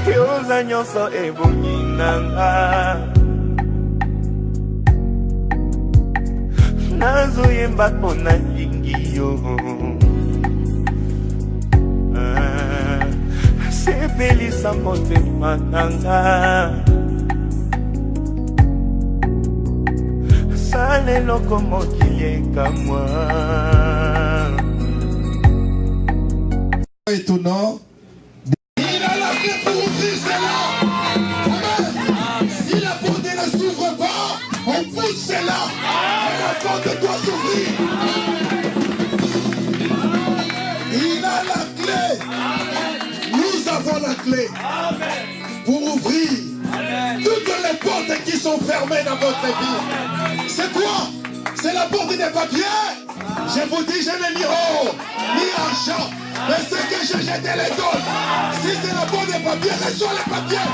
yoza nyonso ebongi nanga nazoyemba mpona lingi yo sepelisa motema nanga sala eloko mokili ekamwa étonnant. Il a la clé pour ouvrir cela. Amen. Si la porte ne s'ouvre pas, on pousse cela. Et la porte doit s'ouvrir. Il a la clé. Nous avons la clé pour ouvrir toutes les portes qui sont fermées dans votre vie. C'est quoi? C'est la porte des papiers. Je vous dis, je n'ai ni or, ni argent. Mais ce que je jette les donne. Si c'est la porte des papiers, reçois les papiers.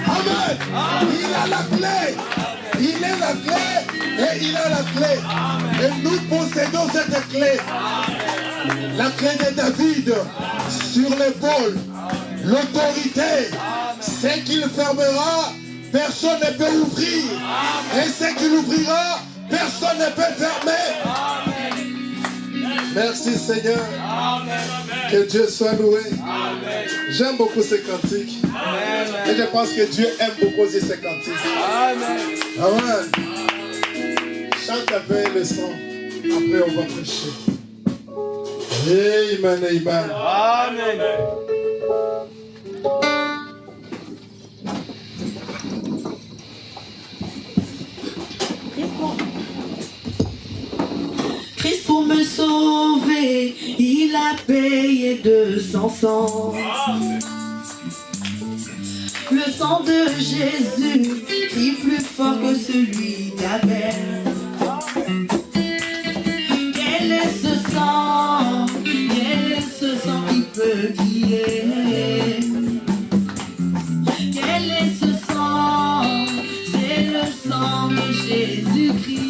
Amen. Il a la clé. Il est la clé et il a la clé. Et nous possédons cette clé. La clé de David sur l'épaule. L'autorité. Ce qu'il fermera, personne ne peut ouvrir. Et ce qu'il ouvrira, personne ne peut fermer. Merci Seigneur. Que Dieu soit loué. J'aime beaucoup ces cantiques. Et je pense que Dieu aime beaucoup aussi ces cantiques. Amen. Chante un peu le son. Après on va prêcher. Amen, amen. Amen. Christ pour me sauver, il a payé de son sang. Le sang de Jésus est plus fort que celui d'Abel. Quel est ce sang? Quel est ce sang qui peut guider? Quel est ce sang? C'est le sang de Jésus-Christ.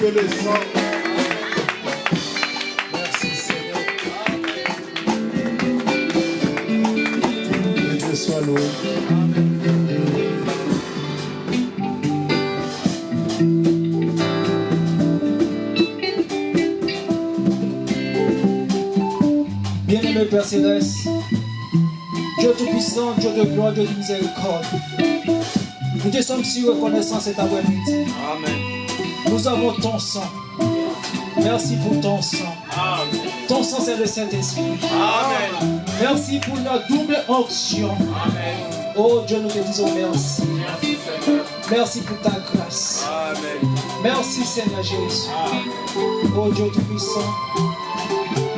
que le sang. Merci Seigneur. Que Dieu soit loué. Bien-aimé Père Céleste, Dieu Tout-Puissant, Dieu de gloire, Dieu de miséricorde, nous te sommes si reconnaissants cet après-midi. Amen. Nous avons ton sang. Merci pour ton sang. Amen. Ton sang, c'est le Saint-Esprit. Amen. Merci pour notre double onction. Amen. Oh Dieu, nous te disons merci. Merci Seigneur. Merci pour ta grâce. Amen. Merci Seigneur Jésus. Amen. Oh Dieu Tout-Puissant,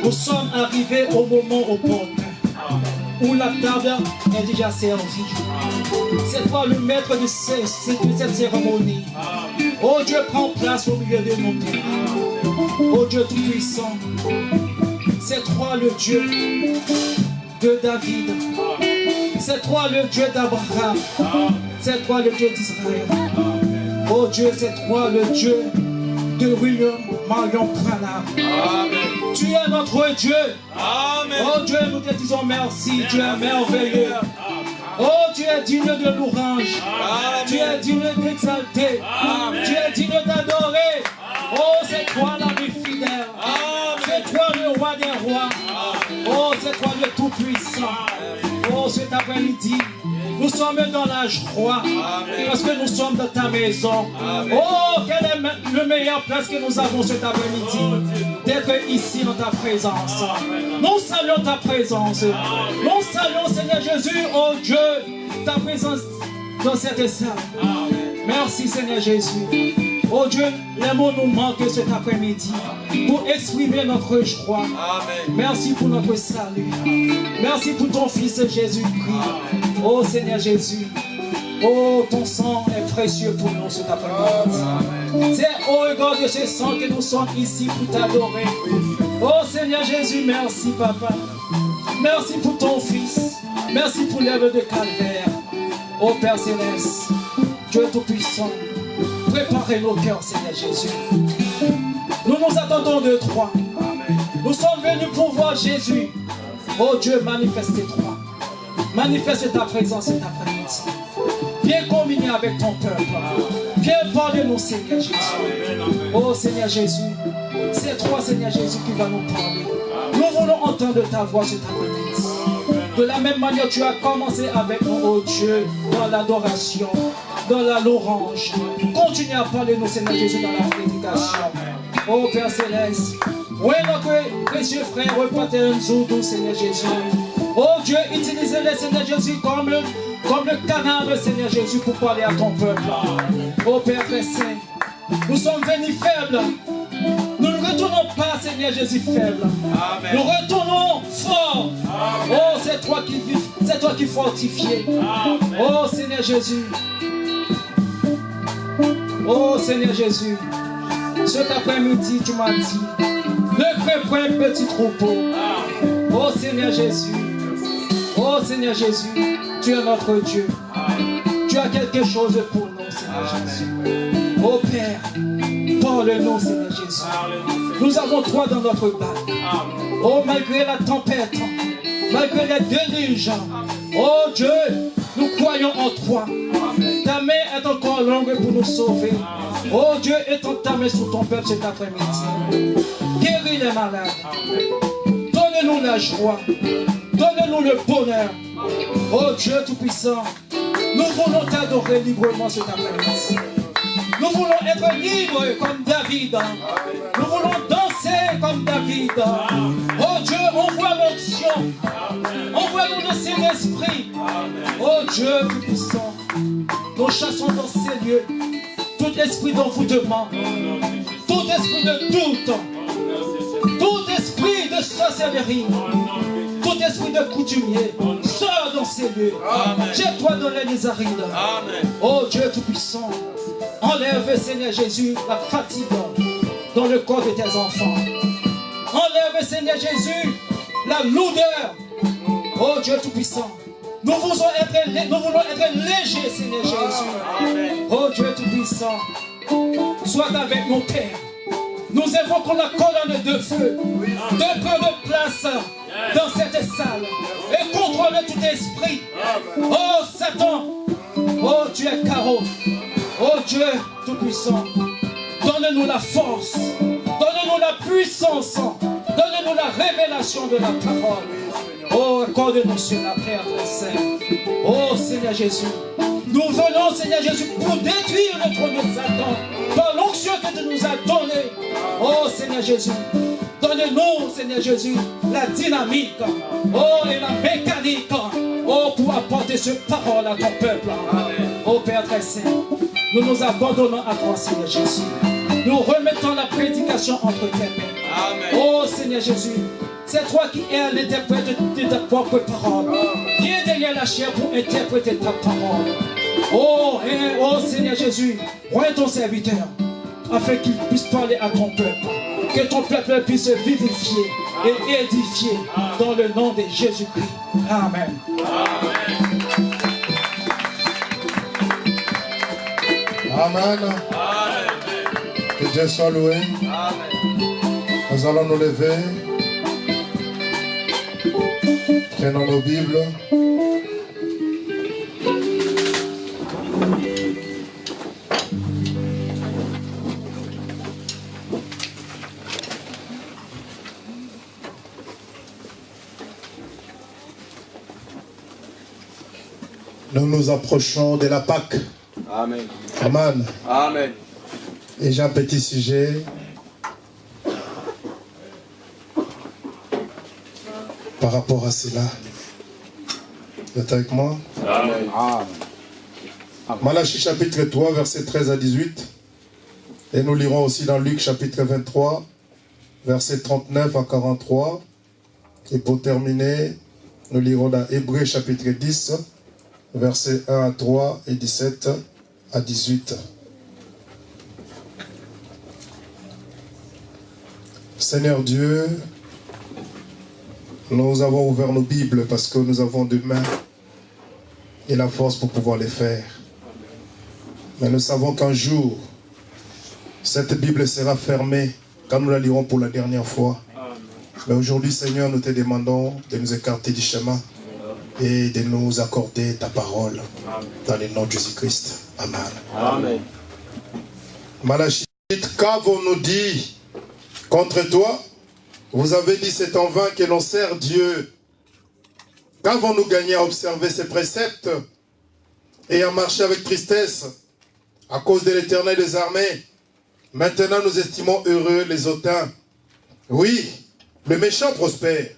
nous sommes arrivés au moment opportun où la table est déjà servie. C'est toi le maître de cette cérémonie. Oh Dieu, prends place au milieu de nos Pères. Oh Dieu Tout-Puissant, c'est toi le Dieu de David. C'est toi le Dieu d'Abraham. C'est toi le Dieu d'Israël. Oh Dieu, c'est toi le Dieu de William Marion Branham. Amen. Tu es notre Dieu. Amen. Oh Dieu, nous te disons merci. Tu es merveilleux. Oh, tu es digne de louange. Tu es digne d'exalter. Tu es digne d'adorer. Oh, c'est toi l'ami fidèle. C'est toi le roi des rois. Oh, c'est toi le tout-puissant. Oh, cet après-midi, nous sommes dans la joie parce que nous sommes dans ta maison. Oh, quelle est le meilleure place que nous avons cet après-midi d'être ici dans ta présence. Nous saluons ta présence. Nous saluons, Seigneur Jésus, oh Dieu, ta présence dans cette salle. Merci, Seigneur Jésus. Oh Dieu, les mots nous manquent cet après-midi pour exprimer notre joie. Amen. Merci pour notre salut. Merci pour ton Fils Jésus-Christ. Oh Seigneur Jésus. Oh, ton sang est précieux pour nous cet après-midi. C'est au regard de ce sang que nous sommes ici pour t'adorer. Oh Seigneur Jésus, merci Papa. Merci pour ton Fils. Merci pour l'œuvre de Calvaire. Oh Père Céleste, Dieu Tout-Puissant, préparez nos cœurs, Seigneur Jésus. Nous nous attendons de toi. Nous sommes venus pour voir Jésus. Oh Dieu, manifeste-toi. Manifeste ta présence cet après-midi. Viens communier avec ton peuple. Viens parler-nous, Seigneur Jésus. Oh Seigneur Jésus, c'est toi, Seigneur Jésus, qui va nous parler. Nous voulons entendre ta voix cet après-midi. De la même manière, tu as commencé avec nous, oh Dieu, dans l'adoration, dans la louange. Continue à parler, nous, Seigneur Jésus, dans la prédication. Oh Père Céleste, oui, notre précieux frère, Pater Nzoudou, Seigneur Jésus. Oh Dieu, utilise-les, Seigneur Jésus, comme le canal, Seigneur Jésus, pour parler à ton peuple. Oh Père très saint, nous sommes venus faibles. Nous ne retournons pas, Seigneur Jésus, faibles. Amen. Nous retournons forts. Amen. Oh, c'est toi qui vis, c'est toi qui fortifies. Oh Seigneur Jésus. Oh Seigneur Jésus. Cet après-midi, tu m'as dit, ne crains point petit troupeau. Oh Seigneur Jésus. Oh Seigneur Jésus, tu es notre Dieu. Tu as quelque chose pour nous, Seigneur Jésus. Oh Père, parle-nous, Seigneur Jésus. Nous avons toi dans notre bac. Oh, malgré la tempête, malgré les déluges, oh Dieu, nous croyons en toi. Ta main est encore longue pour nous sauver. Oh Dieu, étends ta main sur ton peuple cet après-midi. Guéris les malades. Donne-nous la joie. Donne-nous le bonheur. Oh Dieu Tout-Puissant, nous voulons t'adorer librement cet après-midi. Nous voulons être libres comme David. Nous voulons danser comme David. Oh Dieu, envoie l'onction. Envoie-nous le Saint-Esprit. Oh Dieu Tout-Puissant, nous chassons dans ces lieux tout esprit d'envoûtement, tout esprit de doute, tout esprit de sorcellerie, tout esprit de coutumier. Sors dans ces lieux. Jette-toi dans les lieux arides. Oh Dieu Tout-Puissant, enlève, Seigneur Jésus, la fatigue dans le corps de tes enfants. Enlève, Seigneur Jésus, la lourdeur. Oh Dieu Tout-Puissant, nous voulons être légers, Seigneur Jésus. Oh Dieu Tout-Puissant, sois avec nos pères. invoquons la colonne de feu de prendre place dans cette salle et contrôler tout esprit. Oh Satan, oh Dieu carreau, oh Dieu tout-puissant, donne-nous la force, donne-nous la puissance, donne-nous la révélation de la parole. Oh, accorde-nous cela, Père très saint. Oh Seigneur Jésus, nous venons, Seigneur Jésus, pour détruire le trône de Satan par l'onction que tu nous as donnée. Oh Seigneur Jésus, donne-nous, Seigneur Jésus, la dynamique, oh, et la mécanique, oh, pour apporter cette parole à ton peuple. Oh Père très saint, nous nous abandonnons à toi, Seigneur Jésus. Nous remettons la prédication entre tes mains. Oh Seigneur Jésus, c'est toi qui es l'interprète de ta propre parole. Viens derrière la chair pour interpréter ta parole. Oh, oh Seigneur Jésus, prends ton serviteur afin qu'il puisse parler à ton peuple. Que ton peuple puisse se vivifier et édifier dans le nom de Jésus-Christ. Amen. Amen. Que Dieu soit loué. Nous allons nous lever. Prenons nos Bibles. Nous nous approchons de la Pâque. Amen. Amen. Amen. Et j'ai un petit sujet. Par rapport à cela. Vous êtes avec moi? Amen. Malachie chapitre 3, versets 13 à 18. Et nous lirons aussi dans Luc chapitre 23, versets 39 à 43. Et pour terminer, nous lirons dans Hébreux chapitre 10, versets 1 à 3 et 17 à 18. Seigneur Dieu, nous avons ouvert nos Bibles parce que nous avons des mains et la force pour pouvoir les faire. Mais nous savons qu'un jour, cette Bible sera fermée quand nous la lirons pour la dernière fois. Mais aujourd'hui, Seigneur, nous te demandons de nous écarter du chemin et de nous accorder ta parole dans le nom de Jésus-Christ. Amen. Amen. Malachie, qu'avons-nous dit contre toi? Vous avez dit c'est en vain que l'on sert Dieu. Qu'avons-nous gagné à observer ses préceptes et à marcher avec tristesse à cause de l'Éternel des armées? Maintenant nous estimons heureux les hautains. Oui, le méchant prospère.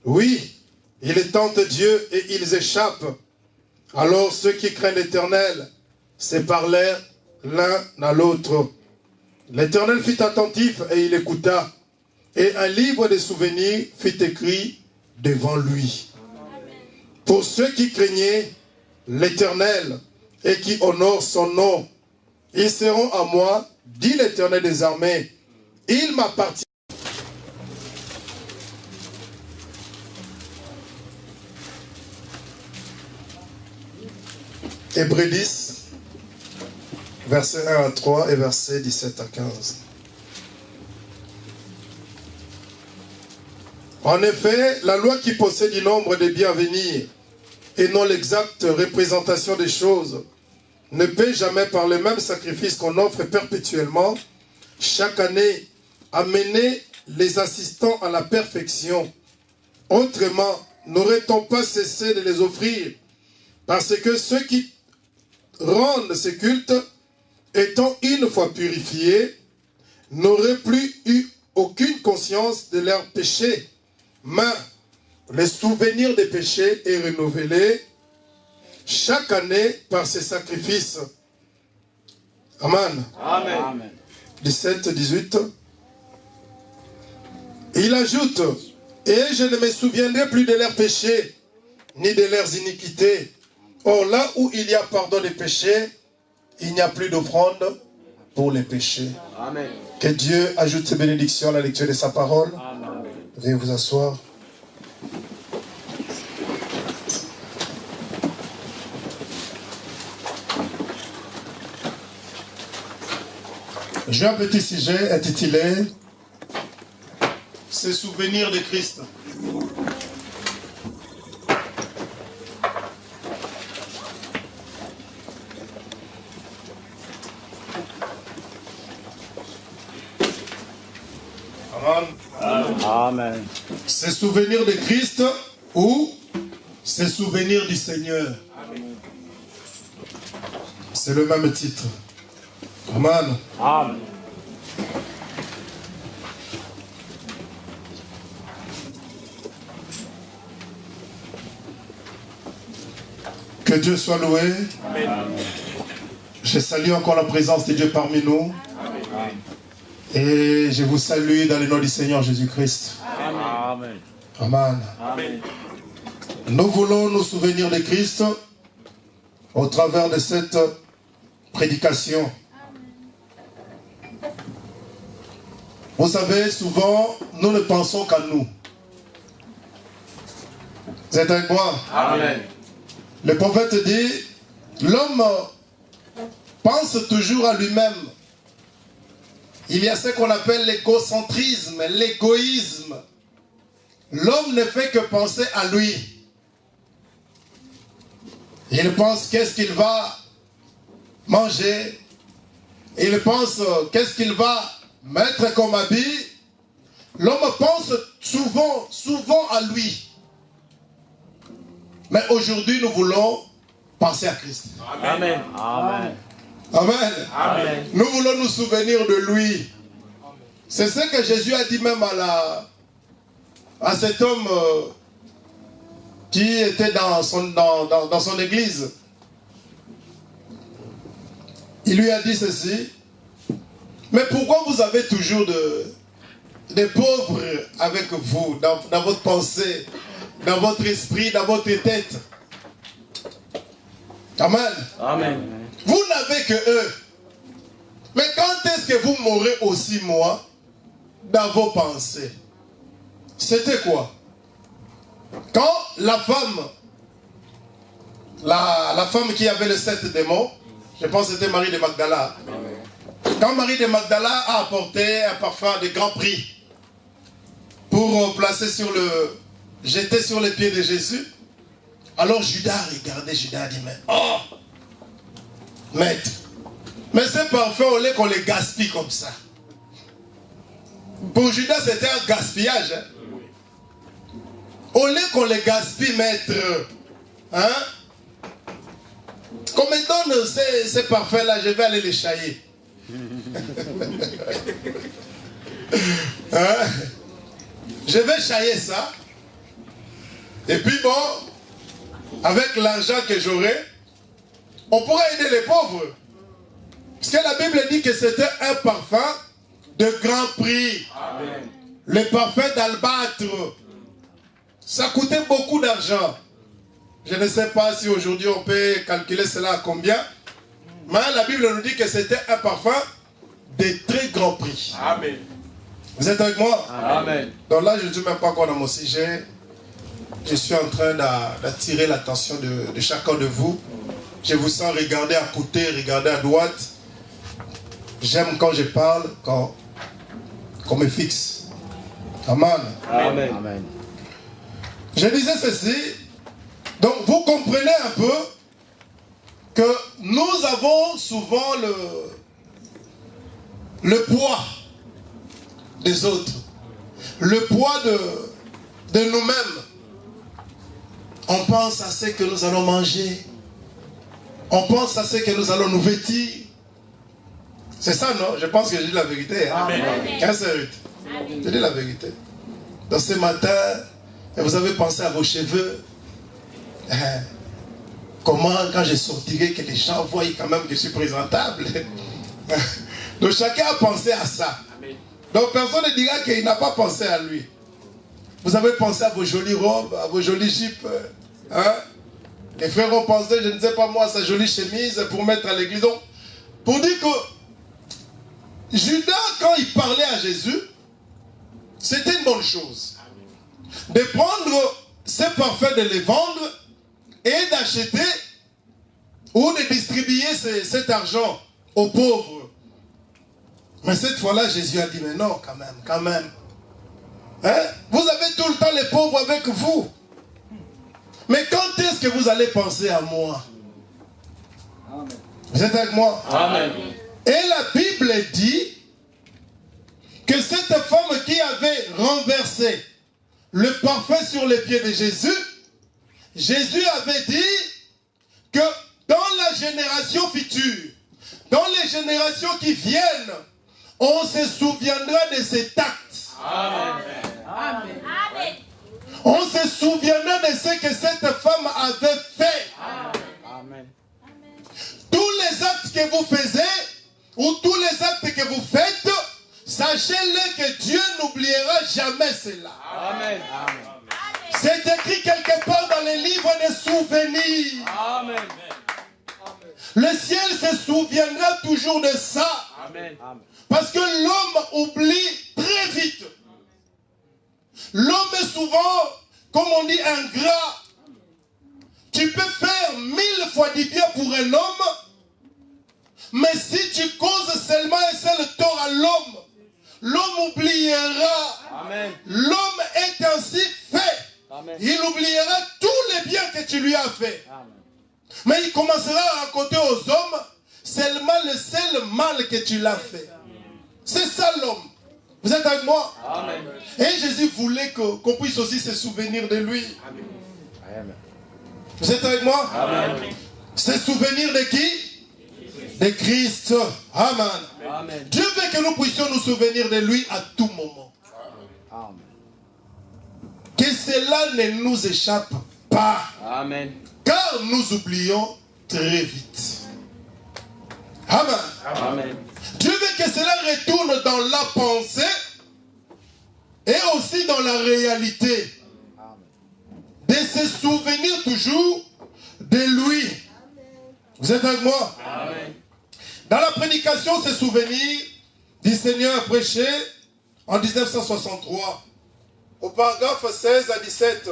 Oui, ils tentent Dieu et ils échappent. Alors ceux qui craignent l'Éternel se parlèrent l'un à l'autre. L'Éternel fut attentif et il écouta. Et un livre de souvenirs fut écrit devant lui. Pour ceux qui craignaient l'Éternel et qui honorent son nom, ils seront à moi, dit l'Éternel des armées. Il m'appartient. Hébreux 10, versets 1 à 3 et versets 17 à 15. En effet, la loi qui possède du nombre des biens à venir et non l'exacte représentation des choses ne peut jamais par le même sacrifice qu'on offre perpétuellement chaque année amener les assistants à la perfection. Autrement, n'aurait-on pas cessé de les offrir? Parce que ceux qui rendent ces cultes, étant une fois purifiés, n'auraient plus eu aucune conscience de leurs péchés. Mais le souvenir des péchés est renouvelé chaque année par ces sacrifices. Amen. Amen. 17, 18. Il ajoute, et je ne me souviendrai plus de leurs péchés, ni de leurs iniquités. Or, là où il y a pardon des péchés, il n'y a plus d'offrande pour les péchés. Amen. Que Dieu ajoute ses bénédictions à la lecture de sa parole. Amen. Veuillez vous asseoir. J'ai un petit sujet intitulé se souvenir de Christ. Amen. Se souvenir de Christ ou se souvenir du Seigneur. C'est le même titre. Amen. Amen. Que Dieu soit loué. Amen. Je salue encore la présence de Dieu parmi nous. Amen. Et je vous salue dans le nom du Seigneur Jésus-Christ. Amen. Amen. Amen. Nous voulons nous souvenir de Christ au travers de cette prédication. Vous savez, souvent, nous ne pensons qu'à nous. Vous êtes avec moi? Amen. Le prophète dit, l'homme pense toujours à lui-même. Il y a ce qu'on appelle l'égocentrisme, l'égoïsme. L'homme ne fait que penser à lui. Il pense qu'est-ce qu'il va manger. Il pense qu'est-ce qu'il va mettre comme habit. L'homme pense souvent à lui. Mais aujourd'hui, nous voulons penser à Christ. Amen. Amen. Amen. Amen. Nous voulons nous souvenir de lui. C'est ce que Jésus a dit même à cet homme qui était dans son église. Il lui a dit ceci. Mais pourquoi vous avez toujours des pauvres avec vous, dans votre pensée, dans votre esprit, dans votre tête? Amen. Amen. Vous n'avez que eux. Mais quand est-ce que vous mourrez aussi, moi, dans vos pensées? C'était quoi? Quand la femme qui avait les 7 démons, je pense que c'était Marie de Magdala. Quand Marie de Magdala a apporté un parfum de grand prix pour jeter sur les pieds de Jésus, alors Judas regardait, Judas dit, mais oh, maître, mais ce parfum, au lieu qu'on les gaspille comme ça. Pour Judas, c'était un gaspillage. Hein? Au lieu qu'on les gaspille, maître, hein? Qu'on me donne ces parfums-là, je vais aller les chailler. Hein? Je vais chailler ça. Et puis bon, avec l'argent que j'aurai, on pourra aider les pauvres. Parce que la Bible dit que c'était un parfum de grand prix. Amen. Le parfum d'albâtre. Ça coûtait beaucoup d'argent. Je ne sais pas si aujourd'hui on peut calculer cela à combien. Mais la Bible nous dit que c'était un parfum de très grand prix. Amen. Vous êtes avec moi? Amen. Donc là, je ne suis même pas encore dans mon sujet. Je suis en train d'attirer l'attention de chacun de vous. Je vous sens regarder à côté, regarder à droite. J'aime quand je parle, qu'on me fixe. Amen. Amen. Amen. Je disais ceci. Donc vous comprenez un peu que nous avons souvent le poids des autres. Le poids de nous-mêmes. On pense à ce que nous allons manger. On pense à ce que nous allons nous vêtir. C'est ça, non? Je pense que je dis la vérité. Hein? Amen. Je dis la vérité. Donc ce matin, vous avez pensé à vos cheveux. Comment, quand je sortirai, que les gens voient quand même que je suis présentable. Donc chacun a pensé à ça. Donc personne ne dira qu'il n'a pas pensé à lui. Vous avez pensé à vos jolies robes, à vos jolies jupes. Hein? Les frères ont pensé, je ne sais pas moi, à sa jolie chemise pour mettre à l'église. Donc, pour dire que Judas, quand il parlait à Jésus, c'était une bonne chose. De prendre ces parfums, de les vendre et d'acheter ou de distribuer cet argent aux pauvres. Mais cette fois-là, Jésus a dit, mais non, quand même. Hein? Vous avez tout le temps les pauvres avec vous. Mais quand est-ce que vous allez penser à moi? Amen. Vous êtes avec moi? Amen. Et la Bible dit que cette femme qui avait renversé le parfum sur les pieds de Jésus, Jésus avait dit que dans la génération future, dans les générations qui viennent, on se souviendra de cet acte. Amen. Amen. Amen. On se souviendra de ce que cette femme avait fait. Amen. Tous les actes que vous faites, ou tous les actes que vous faites, sachez-le que Dieu n'oubliera jamais cela. Amen. C'est écrit quelque part dans les livres des souvenirs. Amen. Le ciel se souviendra toujours de ça. Amen. Parce que l'homme oublie très vite. L'homme est souvent, comme on dit, ingrat. Tu peux faire 1000 fois du bien pour un homme, mais si tu causes seulement un seul tort à l'homme, l'homme oubliera. Amen. L'homme est ainsi fait. Amen. Il oubliera tous les biens que tu lui as fait. Amen. Mais il commencera à raconter aux hommes seulement le seul mal que tu l'as fait. C'est ça l'homme. Vous êtes avec moi? Amen. Et Jésus voulait qu'on puisse aussi se souvenir de lui. Amen. Vous êtes avec moi? Amen. Se souvenir de qui? De Christ. Amen. Amen. Dieu veut que nous puissions nous souvenir de lui à tout moment. Amen. Que cela ne nous échappe pas. Amen. Car nous oublions très vite. Amen. Amen. Dieu veut que cela retourne dans la pensée et aussi dans la réalité. De se souvenir toujours de lui. Vous êtes avec moi? Amen. Dans la prédication, se souvenir du Seigneur prêché en 1963, au paragraphe 16 à 17.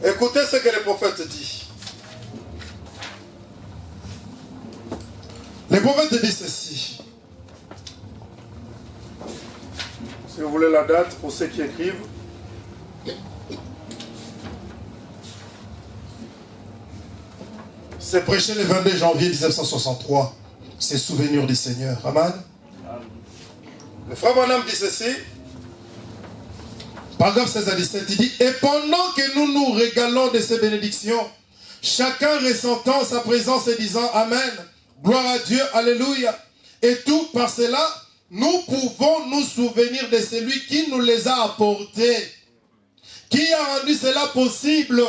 Écoutez ce que le prophète dit. Le prophète dit ceci. Si vous voulez la date pour ceux qui écrivent. C'est prêché le 22 janvier 1963. C'est souvenir du Seigneur. Amen. Le frère Branham dit ceci. Paragraphe 16 à 17, il dit: et pendant que nous nous régalons de ces bénédictions, chacun ressentant sa présence et disant Amen, gloire à Dieu, Alléluia, et tout par cela, nous pouvons nous souvenir de celui qui nous les a apportés, qui a rendu cela possible.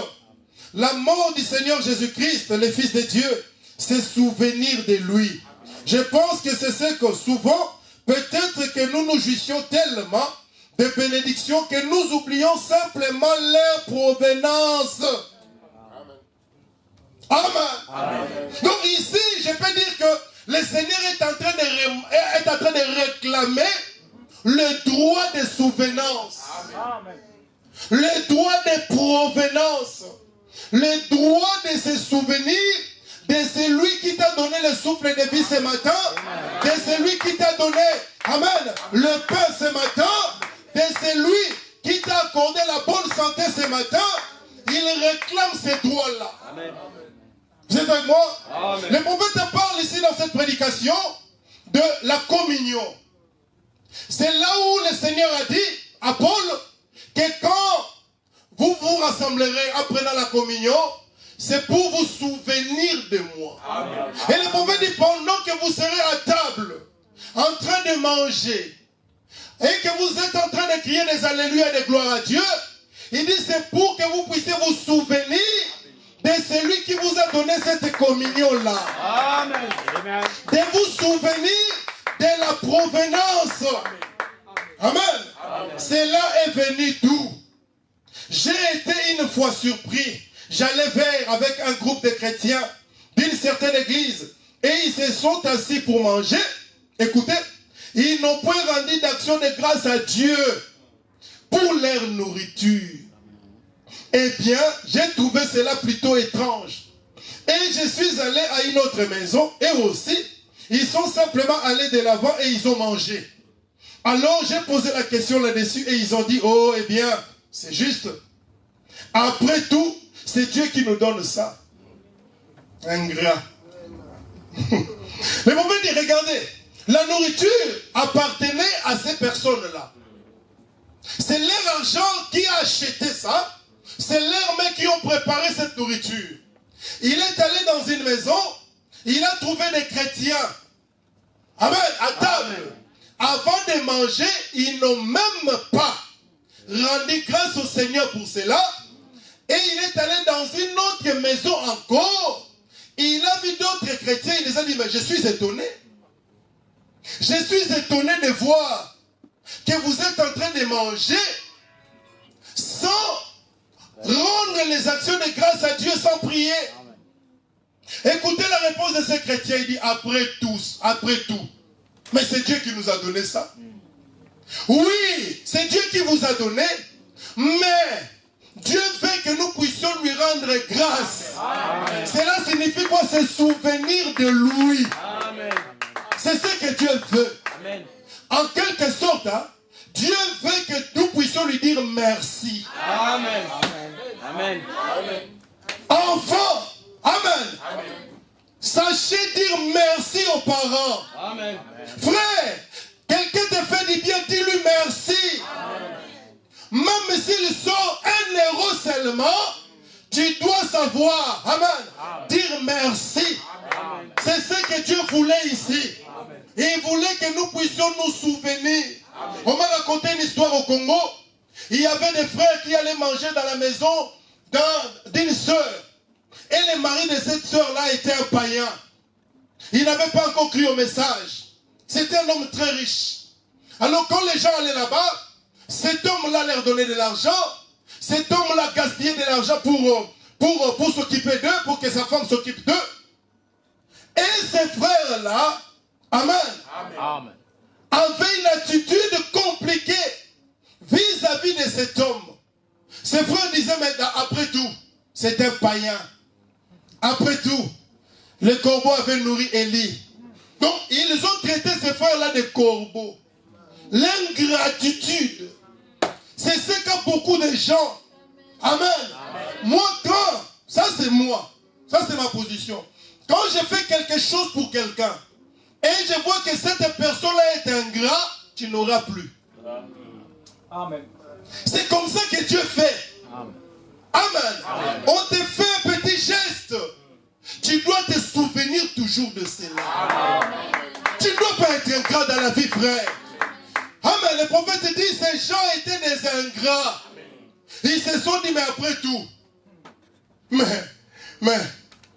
La mort du Seigneur Jésus-Christ, le Fils de Dieu, c'est souvenir de lui. Je pense que c'est ce que souvent, peut-être que nous nous jouissions tellement de bénédictions que nous oublions simplement leur provenance. Amen. Amen. Donc ici, je peux dire que le Seigneur est en train de réclamer le droit de souvenance. Amen. Le droit de provenance. Le droit de se souvenir de celui qui t'a donné le souffle de vie ce matin, de celui qui t'a donné, amen, le pain ce matin, de celui qui t'a accordé la bonne santé ce matin. Il réclame ces droits-là. Vous êtes avec moi? Amen. Le prophète parle ici dans cette prédication de la communion. C'est là où le Seigneur a dit à Paul que quand vous vous rassemblerez en prenant la communion, c'est pour vous souvenir de moi. Amen. Et le prophète dit, pendant que vous serez à table, en train de manger, et que vous êtes en train de crier des alléluia et des gloires à Dieu, il dit, c'est pour que vous puissiez vous souvenir de celui qui vous a donné cette communion-là. Amen. De vous souvenir de la provenance. Amen. Amen. Cela est venu d'où? J'ai été une fois surpris. J'allais vers avec un groupe de chrétiens d'une certaine église et ils se sont assis pour manger. Écoutez, ils n'ont point rendu d'action de grâce à Dieu pour leur nourriture. Eh bien, j'ai trouvé cela plutôt étrange. Et je suis allé à une autre maison et aussi, ils sont simplement allés de l'avant et ils ont mangé. Alors j'ai posé la question là-dessus et ils ont dit, oh, eh bien, c'est juste. Après tout, c'est Dieu qui nous donne ça. Ingrat. Mais vous pouvez dire, regardez, la nourriture appartenait à ces personnes-là. C'est leur argent qui a acheté ça. C'est leurs mains qui ont préparé cette nourriture. Il est allé dans une maison, il a trouvé des chrétiens. Amen, à table. Avant de manger, ils n'ont même pas rendu grâce au Seigneur pour cela. Et il est allé dans une autre maison encore. Il a vu d'autres chrétiens, il les a dit, mais je suis étonné. Je suis étonné de voir que vous êtes en train de manger sans rendre les actions de grâce à Dieu, sans prier. Écoutez la réponse de ces chrétiens, il dit, après tout. Mais c'est Dieu qui nous a donné ça. Oui, c'est Dieu qui vous a donné, mais Dieu veut que nous puissions lui rendre grâce. Amen. Cela signifie quoi? Se souvenir de lui. C'est ce que Dieu veut. Amen. En quelque sorte, hein, Dieu veut que nous puissions lui dire merci. Amen. Amen. Amen. Enfant, amen. Amen. Sachez dire merci aux parents. Amen. Frère, quelqu'un te fait du bien, dis-lui merci. Amen. Même s'il sort 1 euro seulement, tu dois savoir, amen, dire merci. C'est ce que Dieu voulait ici. Amen. Il voulait que nous puissions nous souvenir. Amen. On m'a raconté une histoire au Congo. Il y avait des frères qui allaient manger dans la maison d'une sœur. Et le mari de cette sœur-là était un païen. Il n'avait pas encore cru au message. C'était un homme très riche. Alors quand les gens allaient là-bas, cet homme-là leur donnait de l'argent. Cet homme-là gaspillait de l'argent pour s'occuper d'eux, pour que sa femme s'occupe d'eux. Et ces frères-là, amen, amen, avaient une attitude compliquée vis-à-vis de cet homme. Ces frères disaient, mais après tout, c'est un païen. Après tout, le corbeau avait nourri Élie. Donc, ils ont traité ces frères-là de corbeaux. L'ingratitude, c'est ce qu'a beaucoup de gens. Amen. Amen. Moi, quand, ça c'est moi, ça c'est ma position. Quand je fais quelque chose pour quelqu'un, et je vois que cette personne-là est ingrat, tu n'auras plus. Amen. C'est comme ça que Dieu fait. Amen. Amen. Amen. On te fait un petit geste. Tu dois te souvenir toujours de cela. Amen. Tu ne dois pas être ingrat dans la vie, frère. Amen. Le prophète dit, ces gens étaient des ingrats. Ils se sont dit, mais après tout, mais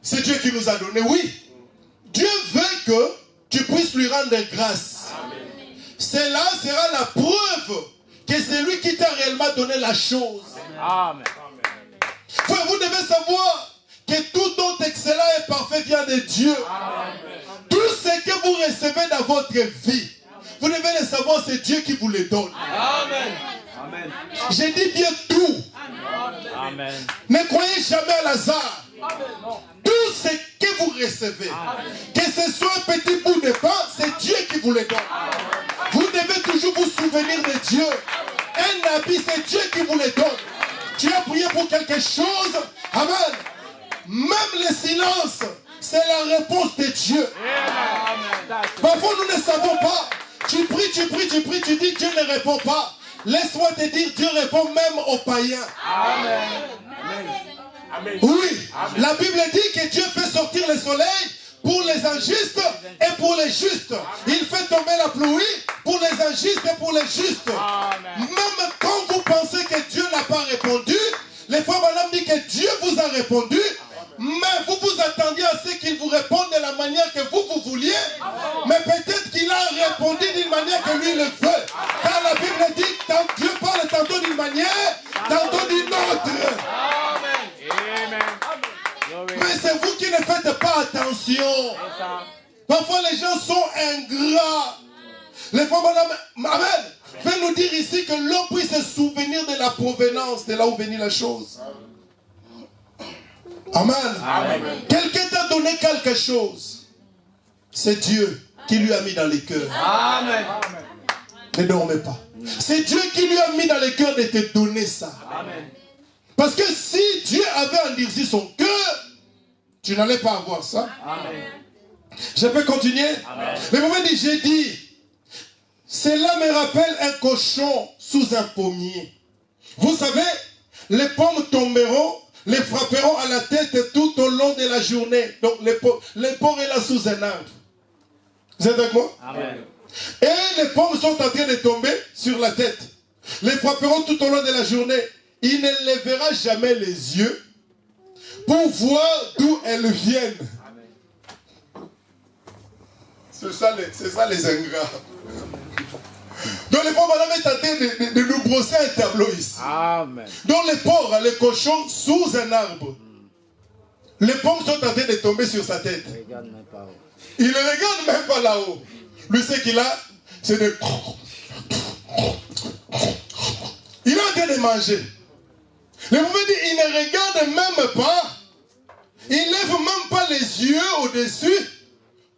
c'est Dieu qui nous a donné. Oui, Dieu veut que tu puisses lui rendre grâce. Cela sera la preuve que c'est lui qui t'a réellement donné la chose. Amen. Frère, vous devez savoir que tout don excellent et parfait vient de Dieu. Amen. Tout ce que vous recevez dans votre vie, vous devez le savoir, c'est Dieu qui vous le donne. Amen. Amen. J'ai dit bien tout. Amen. Ne croyez jamais à Lazare. Tout ce que vous recevez, que ce soit un petit bout de pain, c'est Dieu qui vous le donne. Vous devez toujours vous souvenir de Dieu. Un habit, c'est Dieu qui vous le donne. Tu as prié pour quelque chose. Amen. Même le silence, c'est la réponse de Dieu. Parfois, nous ne savons pas. Tu pries, tu dis Dieu ne répond pas. Laisse-moi te dire, Dieu répond même aux païens. Amen. Amen. Oui, amen. La Bible dit que Dieu fait sortir le soleil pour les injustes et pour les justes. Il fait tomber la pluie pour les injustes et pour les justes. Amen. Même quand vous pensez que Dieu n'a pas répondu, les fois madame dit que Dieu vous a répondu, mais vous vous attendiez à ce qu'il vous réponde de la manière que vous vouliez. Mais peut-être qu'il a répondu d'une manière que lui le veut. Car la Bible dit que Dieu parle tantôt d'une manière, tantôt d'une autre. Mais c'est vous qui ne faites pas attention. Parfois les gens sont ingrats. Les fois madame, amen, fait nous dire ici que l'homme puisse se souvenir de la provenance, de là où venait la chose. Amen. Amen. Quelqu'un t'a donné quelque chose. C'est Dieu qui lui a mis dans les cœurs. Amen. Ne dormez pas. C'est Dieu qui lui a mis dans le cœur de te donner ça. Amen. Parce que si Dieu avait endurci son cœur, tu n'allais pas avoir ça. Amen. Je peux continuer? Amen. Le moment dit, j'ai dit, cela me rappelle un cochon sous un pommier. Vous savez, les pommes tomberont, les frapperont à la tête tout au long de la journée. Donc les pommes est là sous un arbre. Vous êtes avec moi? Amen. Et les pommes sont en train de tomber sur la tête. Les frapperont tout au long de la journée. Il ne lèvera jamais les yeux pour voir d'où elles viennent. C'est ça les ingrats. Donc les pauvres avaient tenté de nous brosser un tableau ici. Amen. Donc les pauvres, les cochons sous un arbre. Les pommes sont en train de tomber sur sa tête. Regarde même pas. Il ne regarde même pas là-haut. Lui, ce qu'il a, c'est de... Il est en train de manger. Le moment dit, il ne regarde même pas. Il ne lève même pas les yeux au-dessus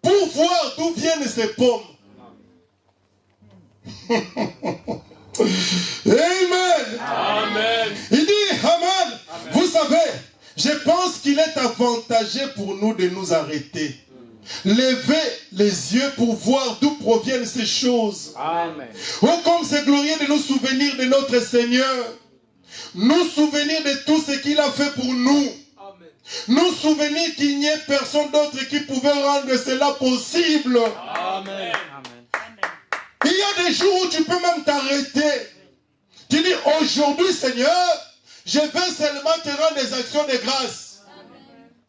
pour voir d'où viennent ces pommes. Amen. Amen. Il dit, Amen. Vous savez, je pense qu'il est avantageux pour nous de nous arrêter. Lever les yeux pour voir d'où proviennent ces choses. Amen. Oh, comme c'est glorieux de nous souvenir de notre Seigneur. Nous souvenir de tout ce qu'il a fait pour nous. Amen. Nous souvenir qu'il n'y ait personne d'autre qui pouvait rendre cela possible. Amen. Il y a des jours où tu peux même t'arrêter. Tu dis, aujourd'hui Seigneur, je vais seulement te rendre des actions de grâce.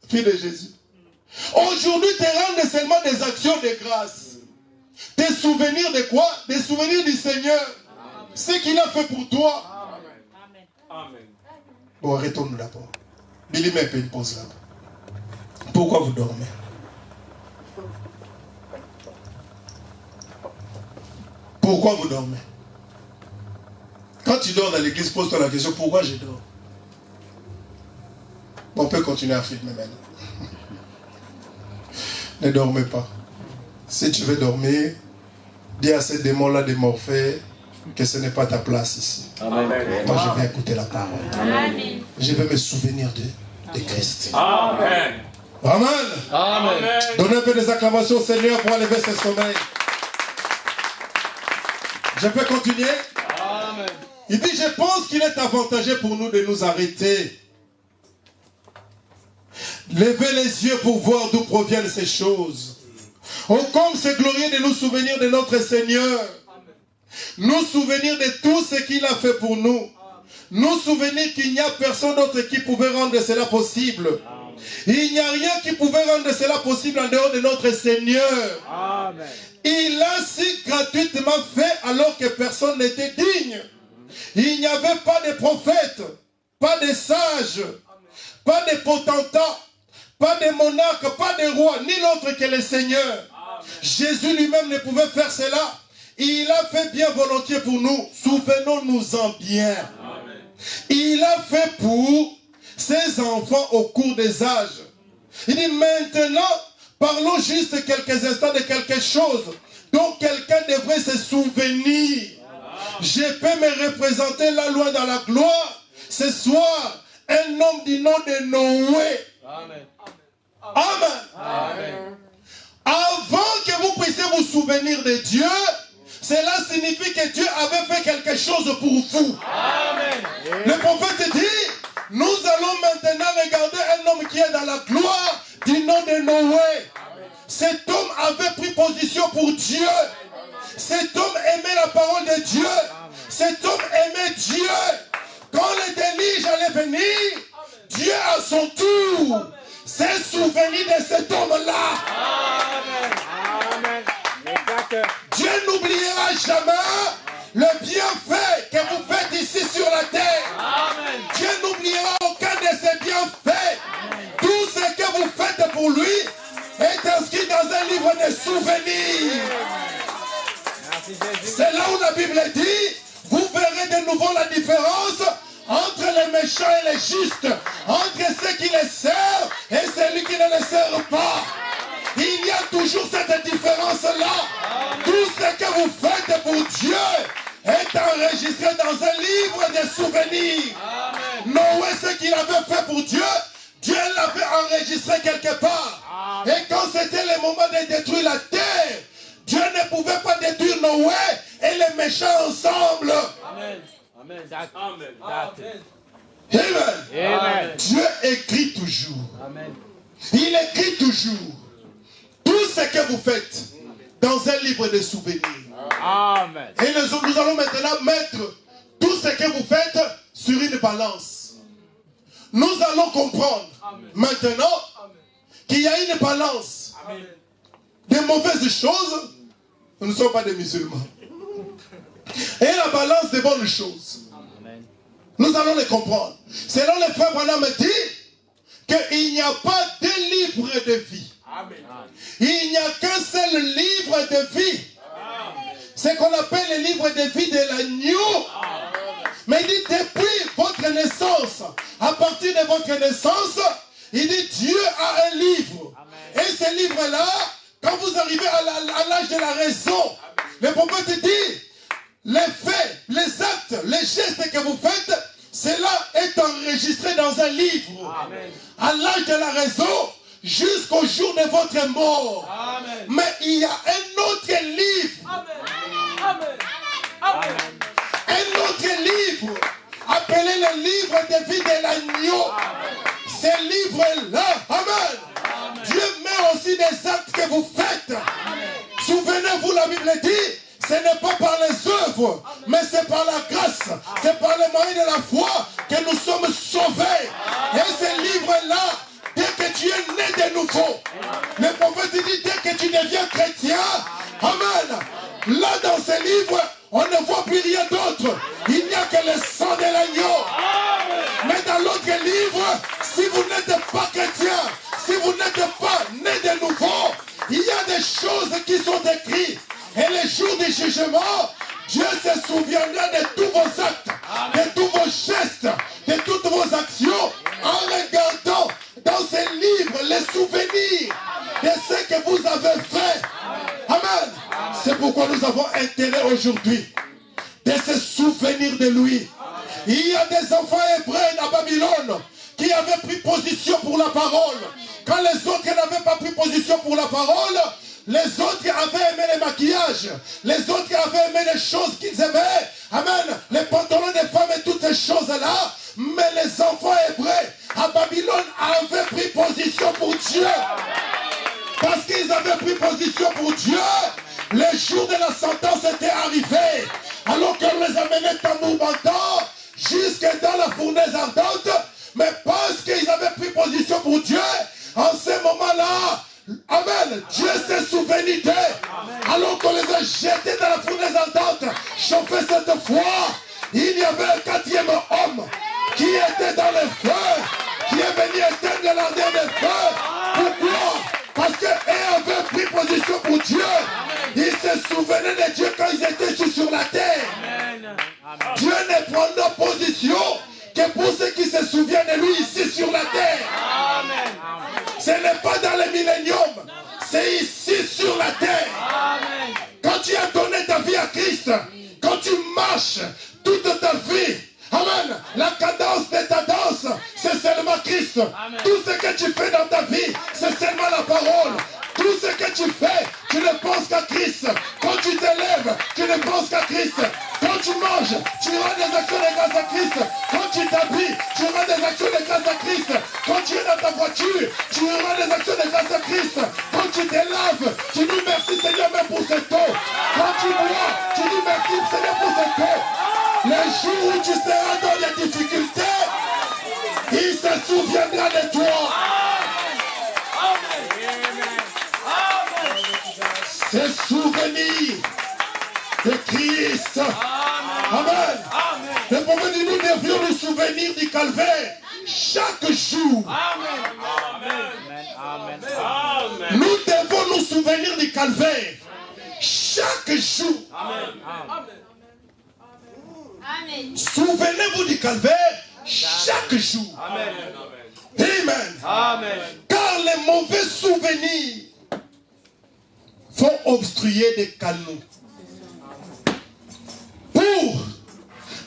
Fille de Jésus. Aujourd'hui, te rendre seulement des actions de grâce. Des souvenirs de quoi? Des souvenirs du Seigneur. Amen. Ce qu'il a fait pour toi. Amen. Amen. Bon, arrêtons-nous d'abord. Billy met une pause là-bas. Pourquoi vous dormez? Pourquoi vous dormez? Quand tu dors dans l'église, pose-toi la question, pourquoi je dors? Bon, on peut continuer à filmer maintenant. Ne dormez pas. Si tu veux dormir, dis à ces démons-là de Morphée que ce n'est pas ta place ici. Amen. Moi, je vais écouter la parole. Amen. Je vais me souvenir de Christ. Amen. Amen. Amen. Donnez un peu des acclamations au Seigneur pour enlever ses sommeils. Je peux continuer? Amen. Il dit, je pense qu'il est avantageux pour nous de nous arrêter. Levez les yeux pour voir d'où proviennent ces choses. Oh, comme c'est glorieux de nous souvenir de notre Seigneur. Nous souvenir de tout ce qu'il a fait pour nous. Nous souvenir qu'il n'y a personne d'autre qui pouvait rendre cela possible. Il n'y a rien qui pouvait rendre cela possible en dehors de notre Seigneur. Amen. Il a si gratuitement fait alors que personne n'était digne. Il n'y avait pas de prophètes, pas de sages, pas de potentats, pas de monarques, pas de rois, ni l'autre que le Seigneur. Amen. Jésus lui-même ne pouvait faire cela. Il a fait bien volontiers pour nous. Souvenons-nous-en bien. Amen. Il a fait pour ses enfants au cours des âges. Il dit maintenant, parlons juste quelques instants de quelque chose dont quelqu'un devrait se souvenir. Je peux me représenter là loin dans la gloire. Ce soir, un homme du nom de Noé. Amen. Amen. Amen. Avant que vous puissiez vous souvenir de Dieu, cela signifie que Dieu avait fait quelque chose pour vous. Amen. Le prophète dit, nous allons maintenant regarder un homme qui est dans la gloire du nom de Noé. Amen. Cet homme avait pris position pour Dieu. Amen. Cet homme aimait la parole de Dieu. Amen. Cet homme aimait Dieu. Quand le déluge allait venir, amen, Dieu à son tour s'est souvenu de cet homme-là. Amen. Amen. Dieu n'oubliera jamais le bienfait que vous faites ici sur la terre. Amen. Dieu n'oubliera aucun de ses bienfaits. Amen. Tout ce que vous faites pour lui est inscrit dans un livre de souvenirs. C'est là où la Bible dit, vous verrez de nouveau la différence entre les méchants et les justes, entre ceux qui les servent et celui qui ne les servent pas. Il y a toujours cette différence-là. Tout ce que vous faites pour Dieu enregistré dans un livre des souvenirs. Noé, ce qu'il avait fait pour Dieu, Dieu l'avait enregistré quelque part. Et quand c'était le moment de détruire la terre, Dieu ne pouvait pas détruire Noé et les méchants ensemble. Amen. Amen. Amen. Dieu écrit toujours. Amen. Il écrit toujours tout ce que vous faites dans un livre de souvenirs. Amen. Et nous allons maintenant mettre tout ce que vous faites sur une balance. Nous allons comprendre maintenant qu'il y a une balance des mauvaises choses. Nous ne sommes pas des musulmans. Et la balance des bonnes choses. Nous allons les comprendre. Selon les frères Branham dit qu'il n'y a pas deux livres de vie. Il n'y a qu'un seul livre de vie. C'est qu'on appelle le livre de vie de l'agneau. Mais il dit depuis votre naissance, à partir de votre naissance, il dit Dieu a un livre. Et ce livre-là, quand vous arrivez à l'âge de la raison, le prophète dit les faits, les actes, les gestes que vous faites, cela est enregistré dans un livre. Amen. À l'âge de la raison, jusqu'au jour de votre mort. Amen. Mais il y a un autre livre. Amen. Amen. Un autre livre, appelé le livre de vie de l'agneau. Ce livre-là, amen. Dieu met aussi des actes que vous faites. Souvenez-vous, la Bible dit, ce n'est pas par les œuvres, mais c'est par la grâce, c'est par le moyen de la foi que nous sommes sauvés. Et ce livre-là, dès que tu es né de nouveau, le prophète dit, dès que tu deviens chrétien, amen, là dans ce livre, on ne voit plus rien d'autre. Il n'y a que le sang de l'agneau. Mais dans l'autre livre, si vous n'êtes pas chrétien, si vous n'êtes pas né de nouveau, il y a des choses qui sont écrites. Et le jour du jugement, Dieu se souviendra de tous vos actes, de tous vos gestes, de toutes vos actions, en regardant dans ces livres les souvenirs de ce que vous avez fait. Amen. C'est pourquoi nous avons intérêt aujourd'hui de se souvenir de lui. Il y a des enfants hébreux à Babylone qui avaient pris position pour la parole. Quand les autres n'avaient pas pris position pour la parole, les autres avaient aimé les maquillages. Les autres avaient aimé les choses qu'ils aimaient. Amen. Les pantalons des femmes et toutes ces choses-là. Mais les enfants hébreux à Babylone avaient pris position pour Dieu. Parce qu'ils avaient pris position pour Dieu, le jour de la sentence était arrivé. Alors qu'on les amenait tambour battant jusque dans la fournaise ardente. Mais parce qu'ils avaient pris position pour Dieu, en ce moment-là, amen, Dieu s'est souvenu d'eux. Alors qu'on les a jetés dans la fournaise ardente, chauffés cette fois, il y avait un quatrième homme qui était dans le feu, qui est venu éteindre l'ardeur des feux. Pourquoi? Parce qu'eux avaient pris position pour Dieu. Ils se souvenaient de Dieu quand ils étaient sur la terre. Dieu ne prend position que pour ceux qui se souviennent de lui ici sur la terre. Ce n'est pas dans le millénium, c'est ici sur la terre. Quand tu as donné ta vie à Christ, quand tu marches toute ta vie, amen, la cadence de ta danse, c'est seulement Christ. Amen. Tout ce que tu fais dans ta vie, c'est seulement la parole. Tout ce que tu fais, tu ne penses qu'à Christ. Quand tu te lèves, tu ne penses qu'à Christ. Quand tu manges, tu rends des actions de grâce à Christ. Quand tu t'habilles, tu rends des actions de grâce à Christ. Quand tu es dans ta voiture, tu rends des actions de grâce à Christ. Quand tu te laves, tu dis merci Seigneur même pour cette eau. Quand tu bois, tu dis merci Seigneur pour cette eau. Le jour où tu seras dans les difficultés, il se souviendra de toi. Se souvenir de Christ. Amen. Le prophète dit, nous devions nous souvenir du calvaire chaque jour. Nous devons nous souvenir du calvaire chaque jour. Souvenez-vous du calvaire chaque jour. Amen. Car les mauvais souvenirs vont obstruer des canaux pour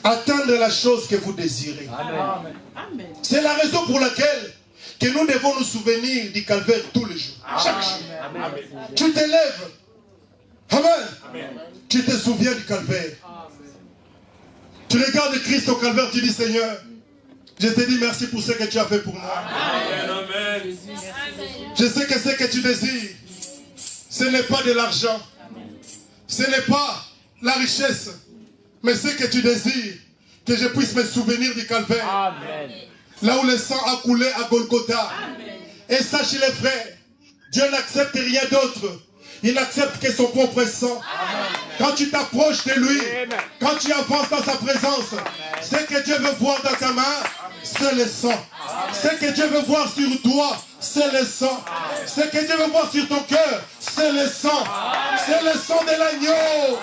atteindre la chose que vous désirez. Amen. C'est la raison pour laquelle que nous devons nous souvenir du calvaire tous les jours. Chaque jour. Amen. Tu te lèves. Amen. Tu te souviens du calvaire. Tu regardes Christ au calvaire, tu dis Seigneur, je te dis merci pour ce que tu as fait pour moi. Amen. Je sais que ce que tu désires, ce n'est pas de l'argent. Ce n'est pas la richesse. Mais ce que tu désires, que je puisse me souvenir du calvaire. Amen. Là où le sang a coulé à Golgotha. Et sache les frères, Dieu n'accepte rien d'autre. Il n'accepte que son propre sang. Quand tu t'approches de lui, quand tu avances dans sa présence, ce que Dieu veut voir dans ta main, c'est le sang. Ce que Dieu veut voir sur toi, c'est le sang. Ce que Dieu veut voir sur ton cœur, c'est le sang. C'est le sang de l'agneau.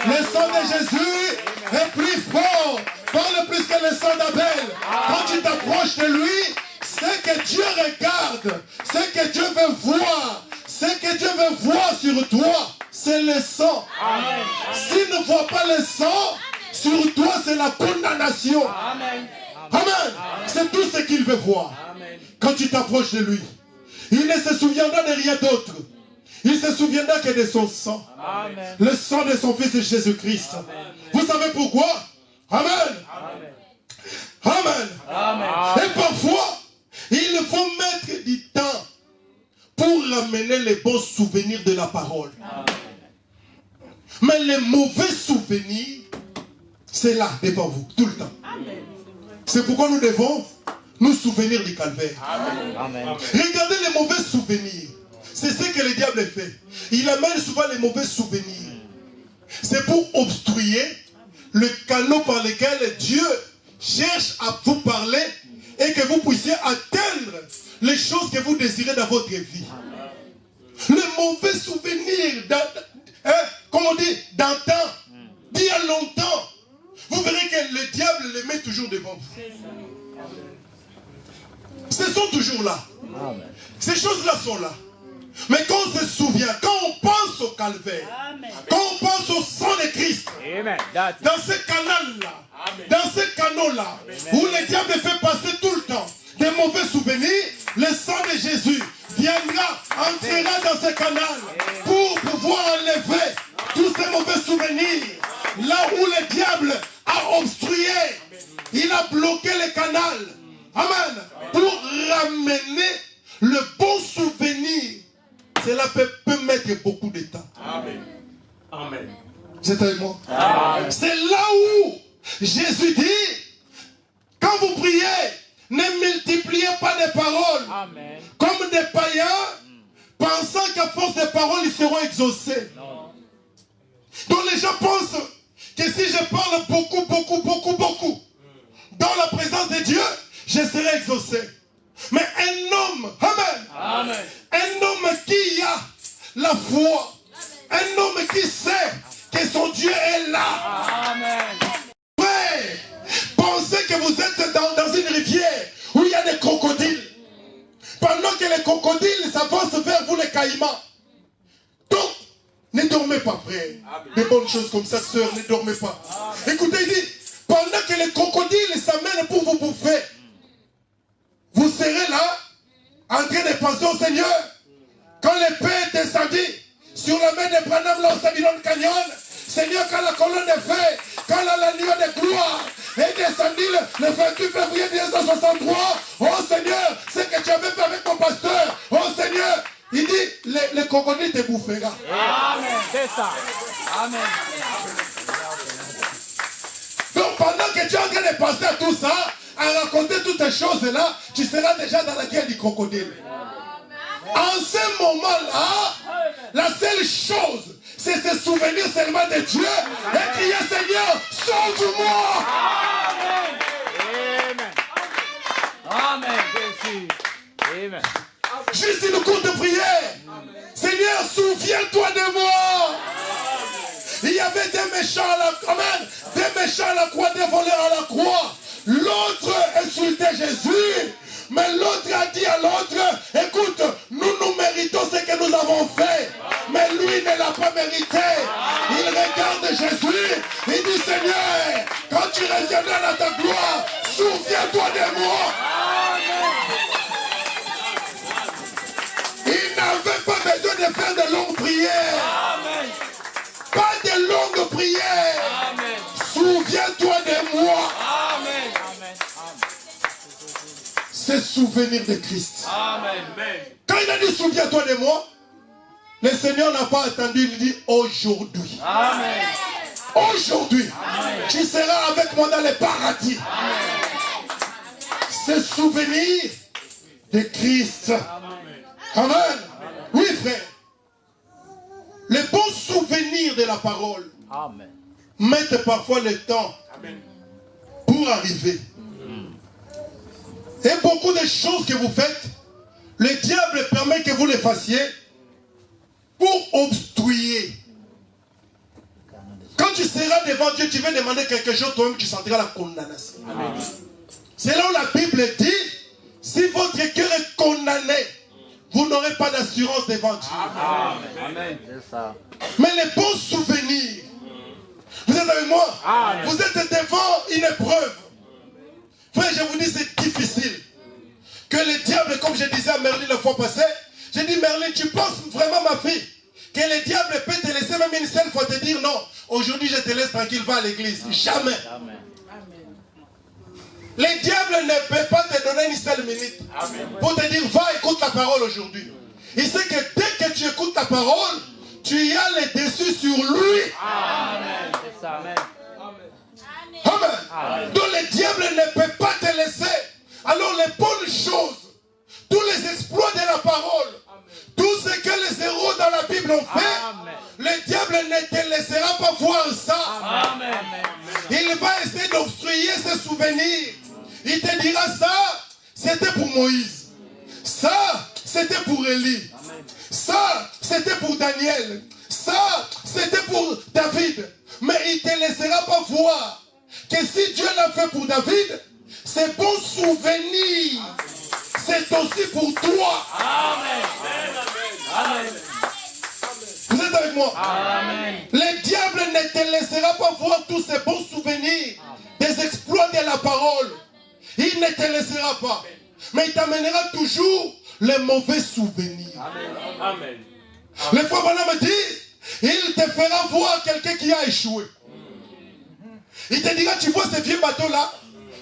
Le sang de Jésus est plus fort. Parle plus que le sang d'Abel. Quand tu t'approches de lui, ce que Dieu regarde, ce que Dieu veut voir, ce que Dieu veut voir sur toi, c'est le sang. S'il ne voit pas le sang, sur toi c'est la condamnation. Amen. C'est tout ce qu'il veut voir. Quand tu t'approches de lui, il ne se souviendra de rien d'autre. Il se souviendra que de son sang. Amen. Le sang de son fils Jésus-Christ. Vous savez pourquoi? Amen. Amen. Amen. Et parfois, il faut mettre du temps pour ramener les bons souvenirs de la parole. Amen. Mais les mauvais souvenirs, c'est là devant vous, tout le temps. C'est pourquoi nous devons nous souvenir du calvaire. Amen. Regardez les mauvais souvenirs. C'est ce que le diable fait. Il amène souvent les mauvais souvenirs. C'est pour obstruer le canal par lequel Dieu cherche à vous parler et que vous puissiez atteindre les choses que vous désirez dans votre vie. Le mauvais souvenir, comme on dit, d'antan, d'il y a longtemps, vous verrez que le diable les met toujours devant vous. Ce sont toujours là. Ces choses-là sont là. Mais quand on se souvient, quand on pense au calvaire, quand on pense au sang de Christ, dans ce canal-là, dans ce canot-là, où le diable fait passer tout le temps des mauvais souvenirs, le sang de Jésus viendra, entrera dans ce canal pour pouvoir enlever tous ces mauvais souvenirs. Là où le diable a obstrué, il a bloqué le canal. Amen. Pour ramener le bon souvenir. Cela peut mettre beaucoup de temps. Amen. C'est avec moi. C'est là où Jésus dit, quand vous priez, ne multipliez pas des paroles. Amen. Comme des païens, pensant qu'à force de paroles, ils seront exaucés. Non. Donc les gens pensent que si je parle beaucoup, dans la présence de Dieu, je serai exaucé. Mais un homme, amen, un homme qui a la foi, un homme qui sait que son Dieu est là. Frère, pensez que vous êtes dans une rivière où il y a des crocodiles. Pendant que les crocodiles s'avancent vers vous, les caïmans. Donc, ne dormez pas, frère. Des bonnes choses comme ça, sœur, ne dormez pas. Écoutez, il dit, pendant que les crocodiles s'amènent pour vous bouffer, vous serez là, en train de penser au Seigneur. Quand l'épée est descendue sur la main de Branham, là au Babylon Canyon, Seigneur, quand la colonne de feu, quand l'agneau de gloire est descendu le 28 février 1963, oh Seigneur, ce que tu avais fait avec mon pasteur, oh Seigneur, il dit, les crocodiles te bouffera. Amen, c'est ça. Amen. Donc pendant que tu es en train de penser à tout ça, à raconter toutes ces choses-là, tu seras déjà dans la guerre du crocodile. En ce moment-là, la seule chose, c'est se souvenir seulement de Dieu et crier Seigneur, sauve-moi. Amen. Amen. Amen. Juste une courte prière. Seigneur, souviens-toi de moi. Il y avait des méchants à la, amen, des méchants à la croix, des voleurs à la croix. L'autre insultait Jésus. Mais l'autre a dit à l'autre, écoute, nous méritons ce que nous avons fait. Mais lui ne l'a pas mérité. Il regarde Jésus, il dit, Seigneur, quand tu reviendras dans ta gloire, souviens-toi de moi. Il n'avait pas besoin de faire de longues prières. Pas de longues prières. Souviens-toi de moi. C'est souvenir de Christ. Quand il a dit souviens-toi de moi, le Seigneur n'a pas attendu, il dit aujourd'hui. Aujourd'hui, tu seras avec moi dans le paradis. C'est souvenir de Christ. Amen. Oui, frère. Les bons souvenirs de la parole mettent parfois le temps pour arriver. Et beaucoup de choses que vous faites, le diable permet que vous les fassiez pour obstruer. Quand tu seras devant Dieu, tu vas demander quelque chose, toi-même tu sentiras la condamnation. C'est là où la Bible dit, si votre cœur est condamné, vous n'aurez pas d'assurance devant Dieu. Amen. C'est ça. Mais les bons souvenirs, vous êtes avec moi? Vous êtes devant une épreuve. Frère, je vous dis, c'est difficile. Que le diable, comme je disais à Merlin la fois passée, j'ai dit, Merlin, tu penses vraiment, ma fille, que le diable peut te laisser même une seule fois te dire, non, aujourd'hui je te laisse tranquille, va à l'église. Jamais. Amen. Le diable ne peut pas te donner une seule minute pour te dire, va, écoute la parole aujourd'hui. Il sait que dès que tu écoutes la parole, tu y as le dessus sur lui. Amen. C'est ça. Amen. Amen. Donc le diable ne peut pas te laisser. Alors les bonnes choses, tous les exploits de la parole, tout ce que les héros dans la Bible ont fait, le diable ne te laissera pas voir ça. Amen. Il va essayer d'obstruer ses souvenirs. Il te dira ça, c'était pour Moïse. Ça, c'était pour Élie. Ça, c'était pour Daniel. Ça, c'était pour David. Mais il ne te laissera pas voir que si Dieu l'a fait pour David, ces bons souvenirs, c'est aussi pour toi. Amen. Vous êtes avec moi? Amen. Le diable ne te laissera pas voir tous ces bons souvenirs des exploits de la parole. Il ne te laissera pas. Mais il t'amènera toujours les mauvais souvenirs. Amen. Le frère Branham me dit, il te fera voir quelqu'un qui a échoué. Il te dira, tu vois ce vieux bateau-là,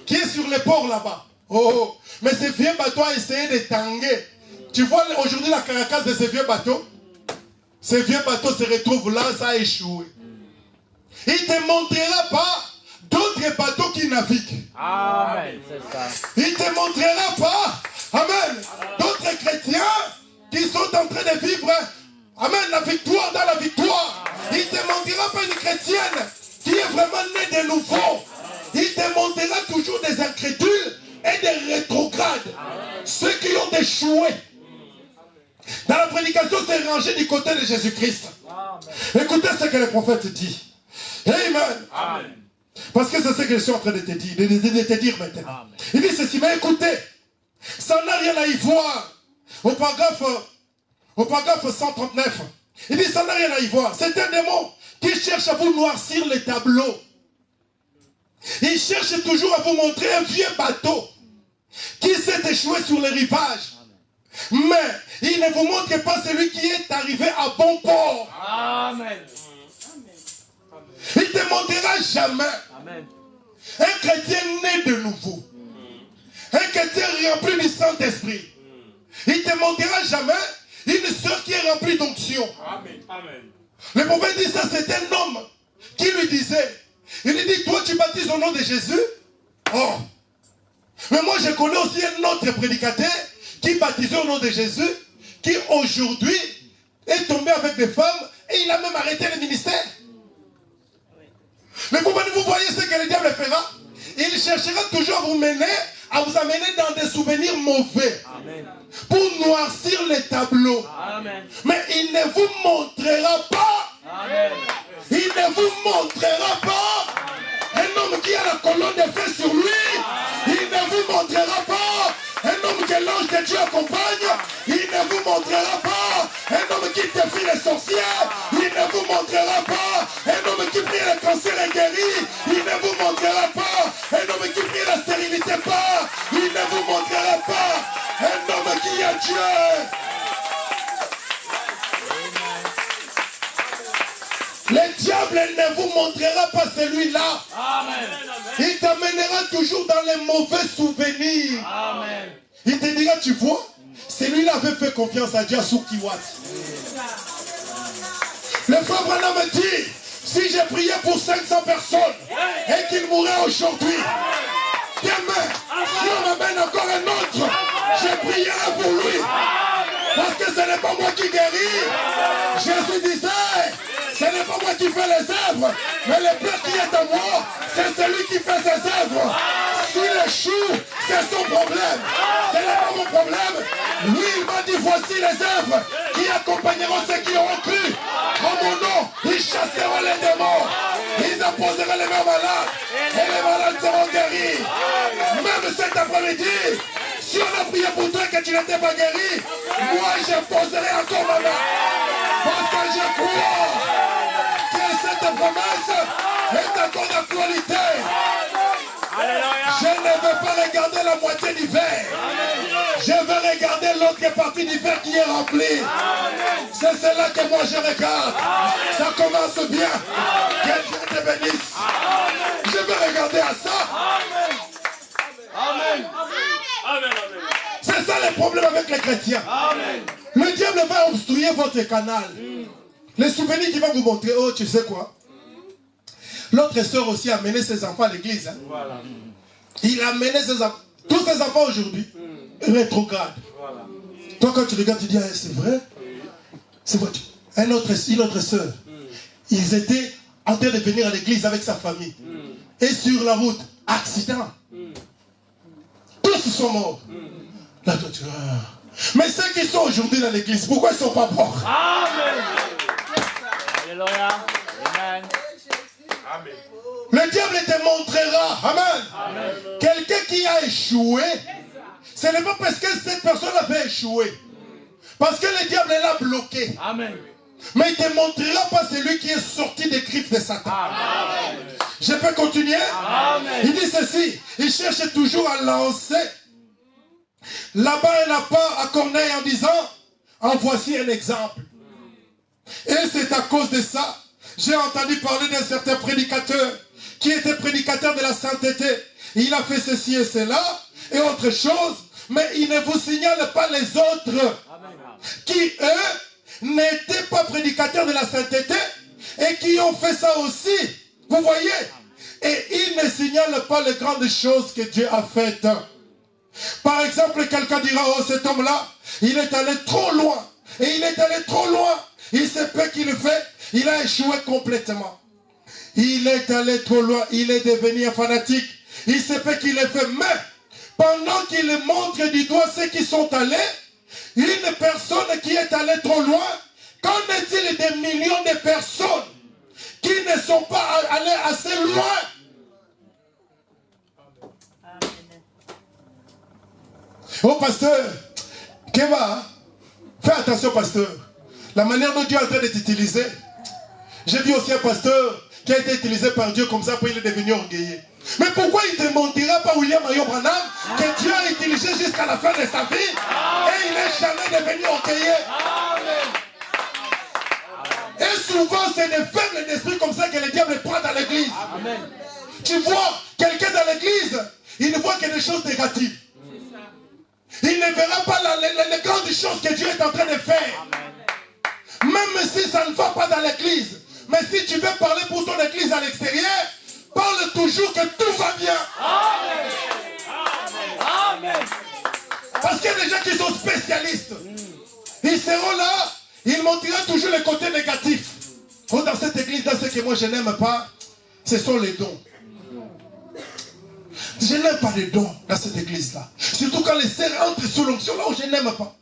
qui est sur les ports là-bas. Oh, mais ce vieux bateau a essayé de tanguer. Tu vois aujourd'hui la caracasse de ce vieux bateau? Ce vieux bateau se retrouve là, ça a échoué. Il ne te montrera pas d'autres bateaux qui naviguent. Amen. C'est ça. Il ne te montrera pas, amen, d'autres chrétiens qui sont en train de vivre, amen, la victoire dans la victoire. Il ne te montrera pas une chrétienne qui est vraiment née de nouveau. Il te montrera toujours des incrédules et des rétrogrades. Ceux qui ont échoué. Dans la prédication, c'est rangé du côté de Jésus-Christ. Écoutez ce que le prophète dit. Amen. Amen. Parce que c'est ce que je suis en train de te dire, de te dire maintenant. Amen. Il dit ceci, mais écoutez, ça n'a rien à y voir. Au paragraphe 139, il dit ça n'a rien à y voir. C'est un démon qui cherche à vous noircir les tableaux. Il cherche toujours à vous montrer un vieux bateau qui s'est échoué sur le rivage. Mais il ne vous montre pas celui qui est arrivé à bon port. Amen. Il ne te montrera jamais Amen. un chrétien né de nouveau. Un chrétien rempli du Saint-Esprit. Il ne te montrera jamais une sœur qui est remplie d'onction. Amen. Le prophète dit ça, c'est un homme qui lui disait, il lui dit, toi tu baptises au nom de Jésus? Oh. Mais moi je connais aussi un autre prédicateur qui baptisait au nom de Jésus, qui aujourd'hui est tombé avec des femmes et il a même arrêté le ministère. Mais vous voyez ce que le diable fera? Il cherchera toujours à vous mener, à vous amener dans des souvenirs mauvais. Amen. Pour noircir les tableaux. Amen. Mais il ne vous montrera pas. Amen. Il ne vous montrera pas. Un homme qui a la colonne de feu sur lui. Il ne vous montrera pas. Un homme accompagne, il ne vous montrera pas un homme qui défie les sorciers, il ne vous montrera pas un homme qui prie le cancer est guéri, il ne vous montrera pas un homme qui prie la stérilité pas, il ne vous montrera pas un homme qui a Dieu. Le diable ne vous montrera pas celui-là. Il t'amènera toujours dans les mauvais souvenirs. Amen. Il te dira, tu vois, celui-là avait fait confiance à Dieu à Soukiwat. Le frère Branham me dit, si j'ai prié pour 500 personnes et qu'il mourrait aujourd'hui, demain, si on m'amène encore un autre, je prierai pour lui. Parce que ce n'est pas moi qui guéris. Jésus disait, ce n'est pas moi qui fais les œuvres, mais le Père qui est en moi, c'est celui qui fait ses œuvres. S'il échoue, c'est son problème. Ce n'est pas mon problème. Lui, il m'a dit, voici les œuvres qui accompagneront ceux qui auront cru. En mon nom, ils chasseront les démons. Ils imposeront les mains malades. Et les malades seront guéris. Même cet après-midi, si on a prié pour toi que tu n'étais pas guéri, moi je poserai encore ma main. Parce que je crois que cette promesse est encore d'actualité. Je ne veux pas regarder la moitié du verre. Je veux regarder l'autre partie du verre qui est remplie. C'est cela que moi je regarde. Ça commence bien. Que Dieu te bénisse. Je veux regarder à ça. Amen. Amen. C'est ça le problème avec les chrétiens. Amen. Le diable va obstruer votre canal. Les souvenirs qu'il va vous montrer, oh tu sais quoi. L'autre sœur aussi a amené ses enfants à l'église. Hein. Voilà. Il a amené ses enfants. Tous ses enfants aujourd'hui, rétrograde. Voilà. Toi quand tu regardes, tu dis, ah, c'est vrai. C'est vrai. Une autre sœur. Ils étaient en train de venir à l'église avec sa famille. Et sur la route, accident. Tous sont morts. Là, toi, tu mais ceux qui sont aujourd'hui dans l'église, pourquoi ils ne sont pas morts? Amen. Alléluia. Amen. Amen. Le diable te montrera. Amen. Amen. Quelqu'un qui a échoué, ce n'est pas parce que cette personne avait échoué. Parce que le diable l'a bloqué. Amen. Mais il ne te montrera pas celui qui est sorti des griffes de Satan. Amen. Je peux continuer? Amen. Il dit ceci. Il cherche toujours à lancer là-bas un lapin à Corneille en disant, en voici un exemple. Et c'est à cause de ça, j'ai entendu parler d'un certain prédicateur qui était prédicateur de la sainteté. Il a fait ceci et cela et autre chose, mais il ne vous signale pas les autres qui, eux, n'étaient pas prédicateurs de la sainteté et qui ont fait ça aussi. Vous voyez? Et il ne signale pas les grandes choses que Dieu a faites. Par exemple, quelqu'un dira, oh cet homme-là, il est allé trop loin. Et il est allé trop loin. Il sait pas qu'il fait. Il a échoué complètement. Il est allé trop loin. Il est devenu un fanatique. Il sait pas qu'il est fait. Mais, pendant qu'il montre du doigt ceux qui sont allés, une personne qui est allée trop loin, qu'en est-il des millions de personnes qui ne sont pas allées assez loin? Oh pasteur, Keva, fais attention pasteur. La manière dont Dieu est en train de t'utiliser. J'ai vu aussi un pasteur qui a été utilisé par Dieu comme ça pour il est devenu orgueilleux. Mais pourquoi il ne te mentira pas William Mayo Branham que Dieu a utilisé jusqu'à la fin de sa vie et il n'est jamais devenu orgueilleux? Et souvent c'est des faibles d'esprit comme ça que le diable prend dans l'église. Tu vois quelqu'un dans l'église, il ne voit que des choses négatives. Il ne verra pas les grandes choses que Dieu est en train de faire. Même si ça ne va pas dans l'église. Mais si tu veux parler pour ton église à l'extérieur, parle toujours que tout va bien. Amen. Parce qu'il y a des gens qui sont spécialistes. Ils seront là, ils montreront toujours les côtés négatifs. Oh, dans cette église, dans ce que moi je n'aime pas, ce sont les dons. Je n'aime pas les dons dans cette église-là. Surtout quand les sœurs entrent sous l'onction, là où je n'aime pas.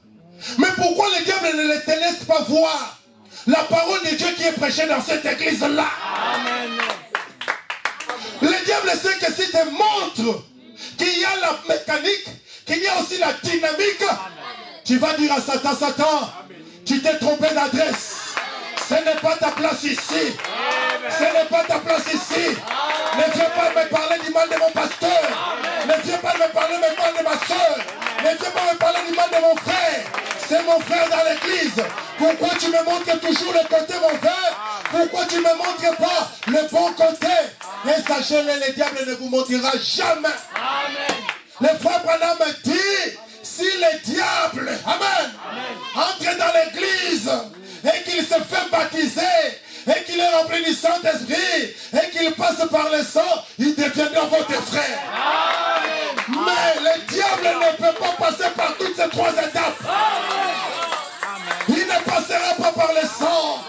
Mais pourquoi le diable ne te laisse pas voir la parole de Dieu qui est prêchée dans cette église-là? Le diable sait que si tu montres qu'il y a la mécanique, qu'il y a aussi la dynamique, Tu vas dire à Satan, Satan, tu t'es trompé d'adresse. Ce n'est pas ta place ici. Ce n'est pas ta place ici. Ne viens pas me parler du mal de mon pasteur. Ne viens pas me parler du mal de ma soeur. Ne viens pas me parler du mal de mon frère. C'est mon frère dans l'église. Pourquoi tu me montres toujours le côté mauvais? Pourquoi tu ne me montres pas le bon côté? Et sachez-le, le diable ne vous montrera jamais. Le frère Branham dit, si le diable, amen, entre dans l'église et qu'il se fait baptiser et qu'il est rempli du Saint-Esprit et qu'il passe par le sang, il deviendra votre frère. Mais le diable ne peut pas passer par toutes ces trois étapes. Il ne passera pas par le sang.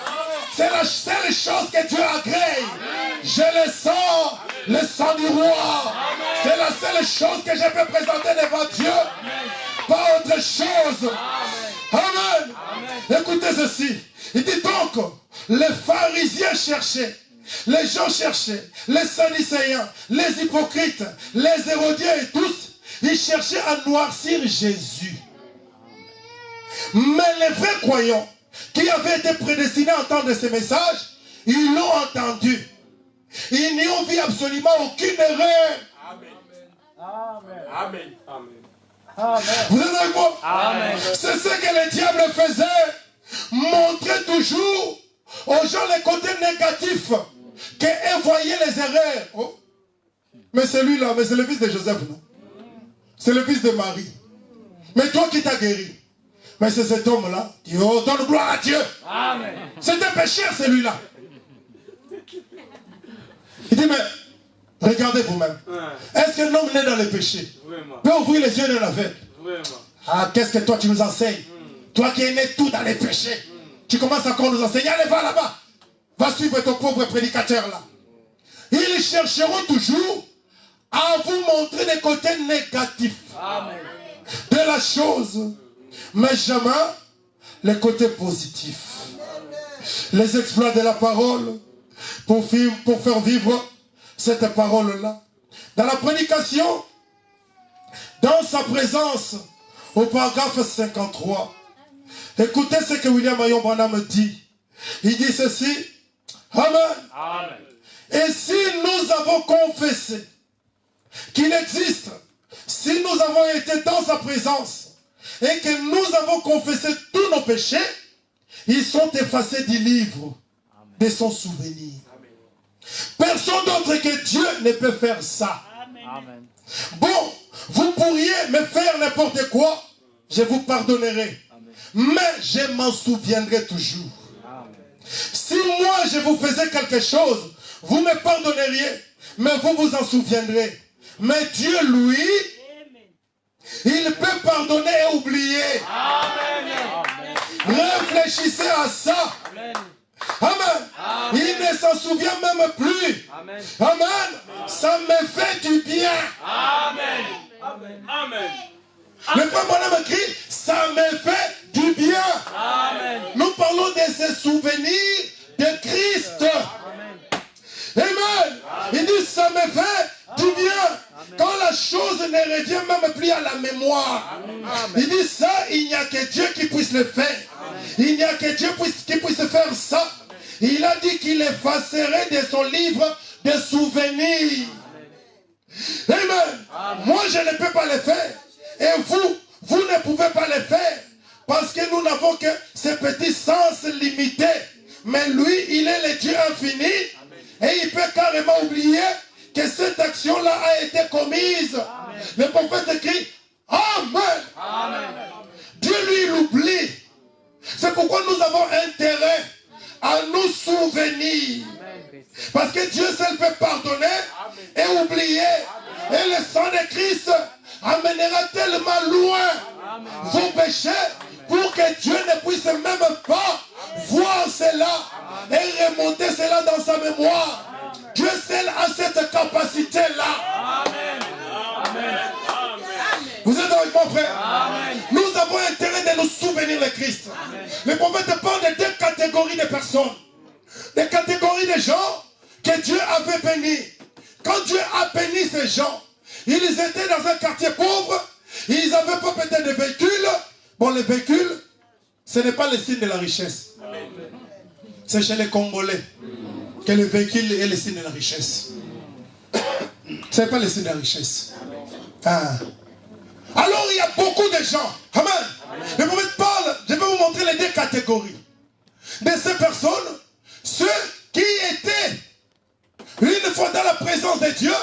C'est la seule chose que Dieu agrée. Je le sens, le sang du roi. C'est la seule chose que je peux présenter devant Dieu. Pas autre chose. Amen. Écoutez ceci. Il dit donc, les pharisiens cherchaient, les gens cherchaient, les sadducéens, les hypocrites, les hérodiens et tous, ils cherchaient à noircir Jésus. Mais les vrais croyants qui avaient été prédestinés à entendre ces messages, ils l'ont entendu. Ils n'y ont vu absolument aucune erreur. Amen. Amen. Amen. Vous êtes avec moi? Amen. C'est ce que le diable faisait. Montrer toujours aux gens les côtés négatifs. Qu'ils voyaient les erreurs. Oh. Mais celui-là, mais c'est le fils de Joseph, non? C'est le fils de Marie. Mais toi qui t'as guéri. Mais c'est cet homme-là qui donne gloire à Dieu. Amen. C'est un pécheur, celui-là. Il dit, mais regardez vous-même. Est-ce qu'un homme né dans le péché peut ouvrir les yeux d'un aveugle? Ah, qu'est-ce que toi tu nous enseignes? Toi qui es né tout dans les péchés. Tu commences encore à nous enseigner. Allez, va là-bas. Va suivre ton pauvre prédicateur là. Ils chercheront toujours à vous montrer les côtés négatifs de la chose. Mais jamais les côtés positifs. Les exploits de la parole pour faire vivre cette parole-là. Dans la prédication, dans sa présence, au paragraphe 53, écoutez ce que William Marion Branham dit. Il dit ceci. Amen. Amen. Et si nous avons confessé qu'il existe, si nous avons été dans sa présence, et que nous avons confessé tous nos péchés, ils sont effacés du livre de son souvenir. Personne d'autre que Dieu ne peut faire ça. Amen. Bon, vous pourriez me faire n'importe quoi, je vous pardonnerai. Mais je m'en souviendrai toujours. Si moi je vous faisais quelque chose, vous me pardonneriez, mais vous vous en souviendrez. Mais Dieu, lui, il peut pardonner et oublier. Amen. Réfléchissez à ça. Amen. Amen. Il ne s'en souvient même plus. Amen. Amen. Ça me fait du bien. Amen. Amen. Amen. Le frère Branham écrit, ça me fait du bien. Amen. Nous parlons de ces souvenirs de Christ. Amen. Amen. Il dit, ça me fait du bien. Amen. Quand la chose ne revient même plus à la mémoire. Amen. Il dit ça, il n'y a que Dieu qui puisse le faire. Amen. Il n'y a que Dieu qui puisse faire ça. Amen. Il a dit qu'il effacerait de son livre des souvenirs. Amen. Amen. Amen. Moi, je ne peux pas le faire. Et vous ne pouvez pas le faire. Parce que nous n'avons que ce petit sens limité. Mais lui, il est le Dieu infini. Amen. Et il peut carrément oublier que cette action-là a été commise. Amen. Le prophète écrit, Amen. Amen. Dieu, lui, il oublie. C'est pourquoi nous avons intérêt à nous souvenir. Amen. Parce que Dieu seul peut pardonner. Amen. Et oublier. Amen. Et le sang de Christ amènera tellement loin. Amen. Vos péchés. Amen. Pour que Dieu ne puisse même pas voir cela. Amen. Et remonter cela dans sa mémoire. Amen. Dieu seul a cette capacité-là. Amen. Amen. Vous êtes avec mon frère? Amen. Nous avons intérêt de nous souvenir de Christ. Amen. Le prophète parle de deux catégories de personnes. Des catégories de gens que Dieu avait bénis. Quand Dieu a béni ces gens, ils étaient dans un quartier pauvre, ils n'avaient pas peut-être de véhicule, Bon, les véhicules, ce n'est pas le signe de la richesse. C'est chez les Congolais que le véhicule est le signe de la richesse. Ce n'est pas le signe de la richesse. Ah. Alors il y a beaucoup de gens. Amen. Je vais vous montrer les deux catégories de ces personnes. Ceux qui étaient une fois dans la présence de Dieu,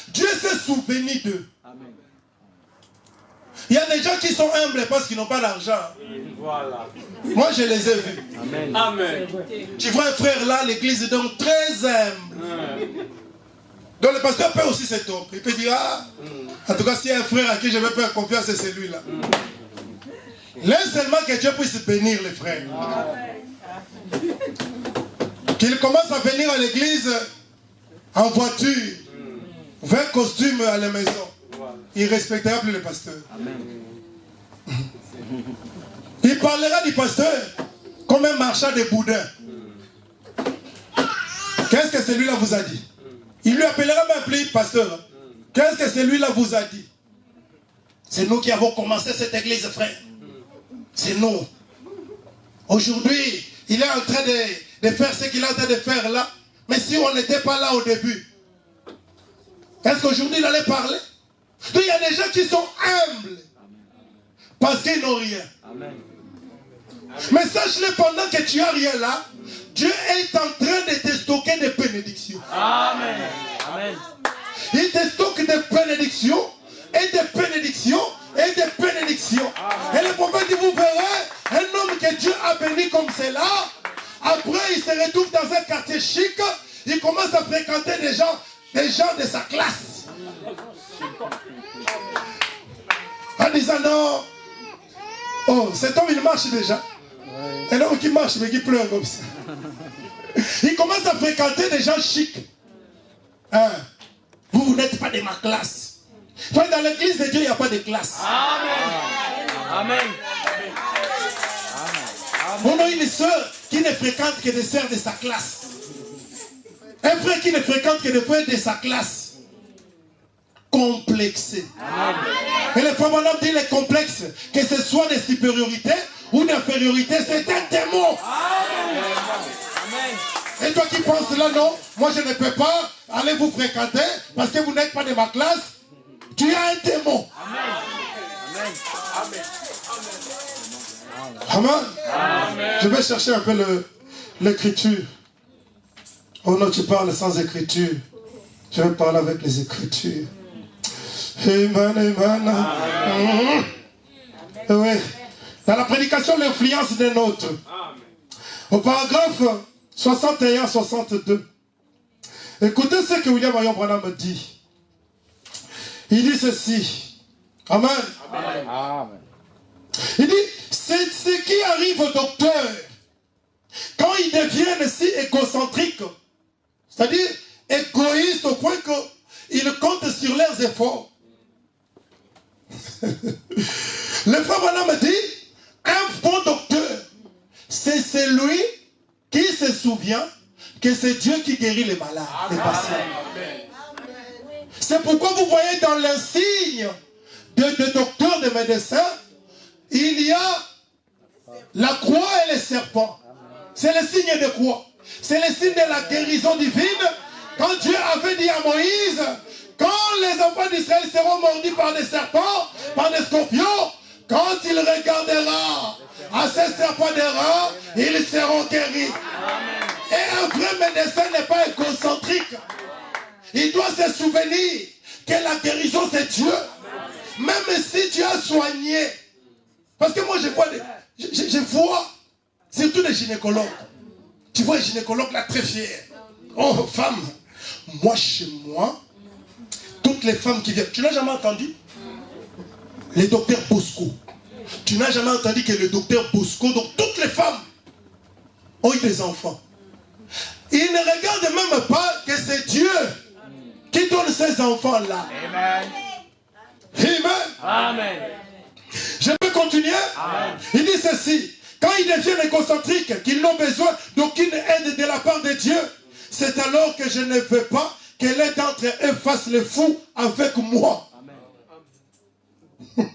Dieu s'est souvenu d'eux. Il y a des gens qui sont humbles parce qu'ils n'ont pas d'argent. Voilà. Moi je les ai vus. Amen. Amen. Tu vois un frère là, l'église est donc très humble. Donc le pasteur peut aussi s'étendre. Il peut dire, ah, en tout cas s'il y a un frère à qui je vais faire confiance, c'est celui-là. Laisse seulement que Dieu puisse bénir les frères. Qu'il commence à venir à l'église en voiture, 20 costumes à la maison. Il ne respectera plus le pasteur. Il parlera du pasteur comme un marchand de boudin. Qu'est-ce que celui-là vous a dit? Il lui appellera même plus pasteur. Qu'est-ce que celui-là vous a dit? C'est nous qui avons commencé cette église, frère. C'est nous. Aujourd'hui, il est en train de faire ce qu'il est en train de faire là. Mais si on n'était pas là au début, est-ce qu'aujourd'hui il allait parler? Donc il y a des gens qui sont humbles parce qu'ils n'ont rien. Amen. Mais sache-le, pendant que tu n'as rien là, Dieu est en train de te stocker des bénédictions. Amen. Amen. Il te stocke des bénédictions et des bénédictions et des bénédictions. Amen. Et le prophète dit, vous verrez un homme que Dieu a béni comme cela. Après, il se retrouve dans un quartier chic. Il commence à fréquenter des gens de sa classe. En disant non. Oh, cet homme il marche déjà. Un homme qui marche mais qui pleure comme ça. Il commence à fréquenter des gens chics. Hein? Vous n'êtes pas de ma classe. Enfin, dans l'église de Dieu, il n'y a pas de classe. Amen. Amen. On a une sœur qui ne fréquente que des sœurs de sa classe. Un frère qui ne fréquente que des frères de sa classe. Complexé. Amen. Et le frère Bonhomme dit les complexes, que ce soit de supériorité ou d'infériorité, c'est un démon. Amen. Et toi qui penses là, non, moi je ne peux pas aller vous fréquenter parce que vous n'êtes pas de ma classe, tu as un démon. Amen. Amen. Amen. Je vais chercher un peu l'écriture. Oh non, tu parles sans écriture. Je vais parler avec les écritures. Amen, amen. Amen. Oui. Dans la prédication, l'influence des nôtres. Au paragraphe 61-62. Écoutez ce que William Marion Branham dit. Il dit ceci. Amen. Amen. Il dit, c'est ce qui arrive au docteur quand ils deviennent si égocentriques, c'est-à-dire égoïstes au point qu'ils comptent sur leurs efforts. Le frère Branham dit, un bon docteur, c'est celui qui se souvient que c'est Dieu qui guérit les malades, les patients. C'est pourquoi vous voyez dans l'insigne de docteur, de médecin, il y a la croix et les serpents. C'est le signe de quoi? C'est le signe de la guérison divine. Quand Dieu avait dit à Moïse, quand les enfants d'Israël seront mordus par des serpents, par des scorpions, quand il regardera à ces serpents des reins, ils seront guéris. Et un vrai médecin n'est pas égocentrique. Il doit se souvenir que la guérison c'est Dieu. Même si tu as soigné. Parce que moi je vois surtout les gynécologues. Tu vois les gynécologues là très fiers. Oh femme, moi chez moi, toutes les femmes qui viennent. Tu n'as jamais entendu le docteur Bosco. Tu n'as jamais entendu que le docteur Bosco, donc toutes les femmes ont eu des enfants. Ils ne regardent même pas que c'est Dieu qui donne ces enfants-là. Amen. Amen. Amen. Je peux continuer? Amen. Il dit ceci. Quand ils deviennent égocentriques, qu'ils n'ont besoin d'aucune aide de la part de Dieu, c'est alors que je ne veux pas que l'un d'entre eux fasse le fou avec moi. Amen.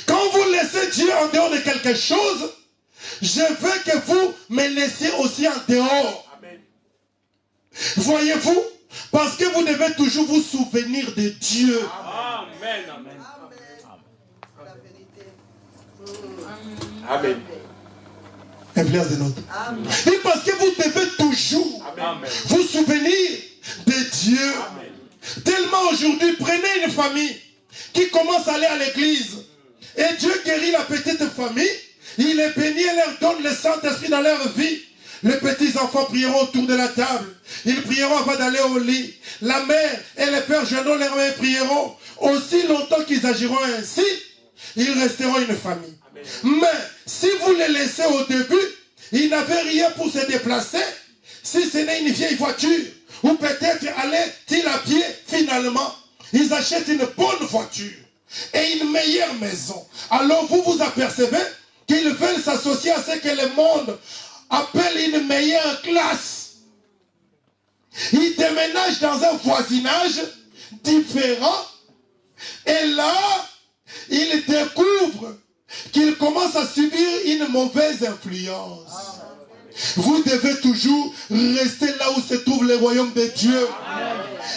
Quand vous laissez laissez Dieu en dehors de quelque chose, je veux que vous me laissiez aussi en dehors. Voyez-vous? Parce que vous devez toujours vous souvenir de Dieu. Amen. Amen. Amen. Influence de notre. Et parce que vous devez toujours vous souvenir de Dieu. Amen. Tellement aujourd'hui, prenez une famille qui commence à aller à l'église. Et Dieu guérit la petite famille. Il les bénit et leur donne le Saint-Esprit dans leur vie. Les petits enfants prieront autour de la table. Ils prieront avant d'aller au lit. La mère et les pères jeunes, leurs mères prieront. Aussi longtemps qu'ils agiront ainsi, ils resteront une famille. Amen. Mais si vous les laissez au début, ils n'avaient rien pour se déplacer. Si ce n'est une vieille voiture, ou peut-être allaient-ils à pied, finalement, ils achètent une bonne voiture et une meilleure maison. Alors vous vous apercevez qu'ils veulent s'associer à ce que le monde appelle une meilleure classe. Ils déménagent dans un voisinage différent et là, ils découvrent qu'ils commencent à subir une mauvaise influence. Vous devez toujours rester là où se trouve le royaume de Dieu.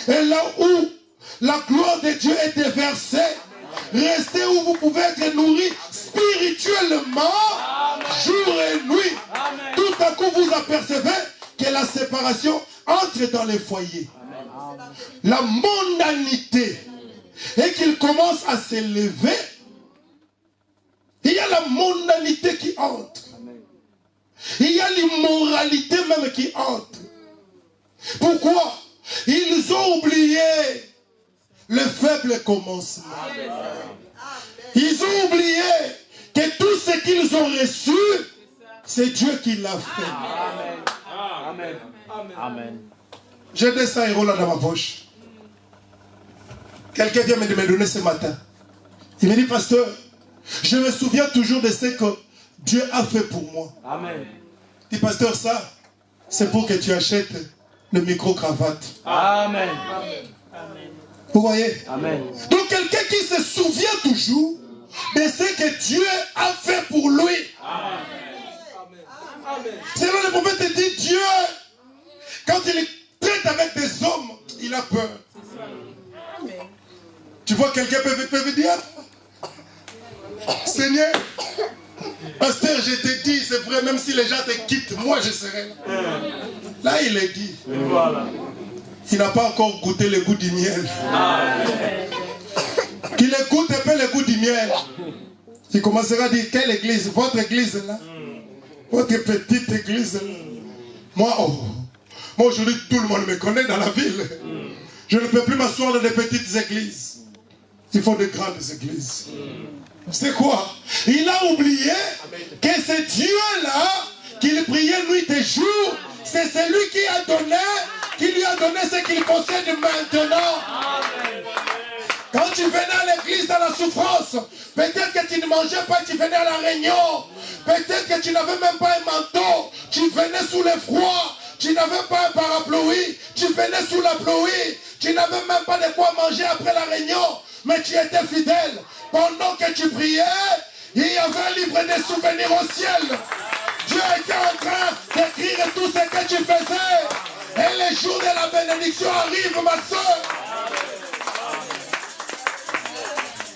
Et là où la gloire de Dieu est déversée. Restez où vous pouvez être nourris spirituellement, jour et nuit. Tout à coup, vous apercevez que la séparation entre dans les foyers. La mondanité. Et qu'il commence à s'élever. Il y a la mondanité qui entre. Il y a l'immoralité même qui entre. Pourquoi? Ils ont oublié le faible commencement. Ils ont oublié que tout ce qu'ils ont reçu, c'est Dieu qui l'a fait. Amen. Amen. J'ai 200 € là dans ma poche. Quelqu'un vient me donner ce matin. Il me dit, pasteur, je me souviens toujours de ce que Dieu a fait pour moi. Amen. Il dit, pasteur, ça, c'est pour que tu achètes le micro-cravate. Amen. Vous voyez? Amen. Donc quelqu'un qui se souvient toujours de ce que Dieu a fait pour lui. Amen. C'est là le prophète dit, Dieu, quand il traite avec des hommes, il a peur. Tu vois, quelqu'un peut dire, Seigneur, pasteur, je te dis, c'est vrai, même si les gens te quittent, moi je serai là. Là, il est dit. Voilà. Il n'a pas encore goûté le goût du miel. Qu'il écoute un peu le goût du miel. Il commencera à dire, quelle église? Votre église là? Votre petite église là? Moi aujourd'hui, tout le monde me connaît dans la ville. Je ne peux plus m'asseoir dans des petites églises. Il faut de grandes églises. C'est quoi? Il a oublié que c'est Dieu-là qu'il priait nuit et jour. C'est celui qui lui a donné ce qu'il possède maintenant. Quand tu venais à l'église dans la souffrance, peut-être que tu ne mangeais pas, tu venais à la réunion. Peut-être que tu n'avais même pas un manteau. Tu venais sous le froid. Tu n'avais pas un parapluie. Tu venais sous la pluie. Tu n'avais même pas de quoi manger après la réunion. Mais tu étais fidèle. Pendant que tu priais, il y avait un livre de souvenirs au ciel. Dieu était en train d'écrire tout ce que tu faisais. Et les jours de la bénédiction arrivent, ma soeur.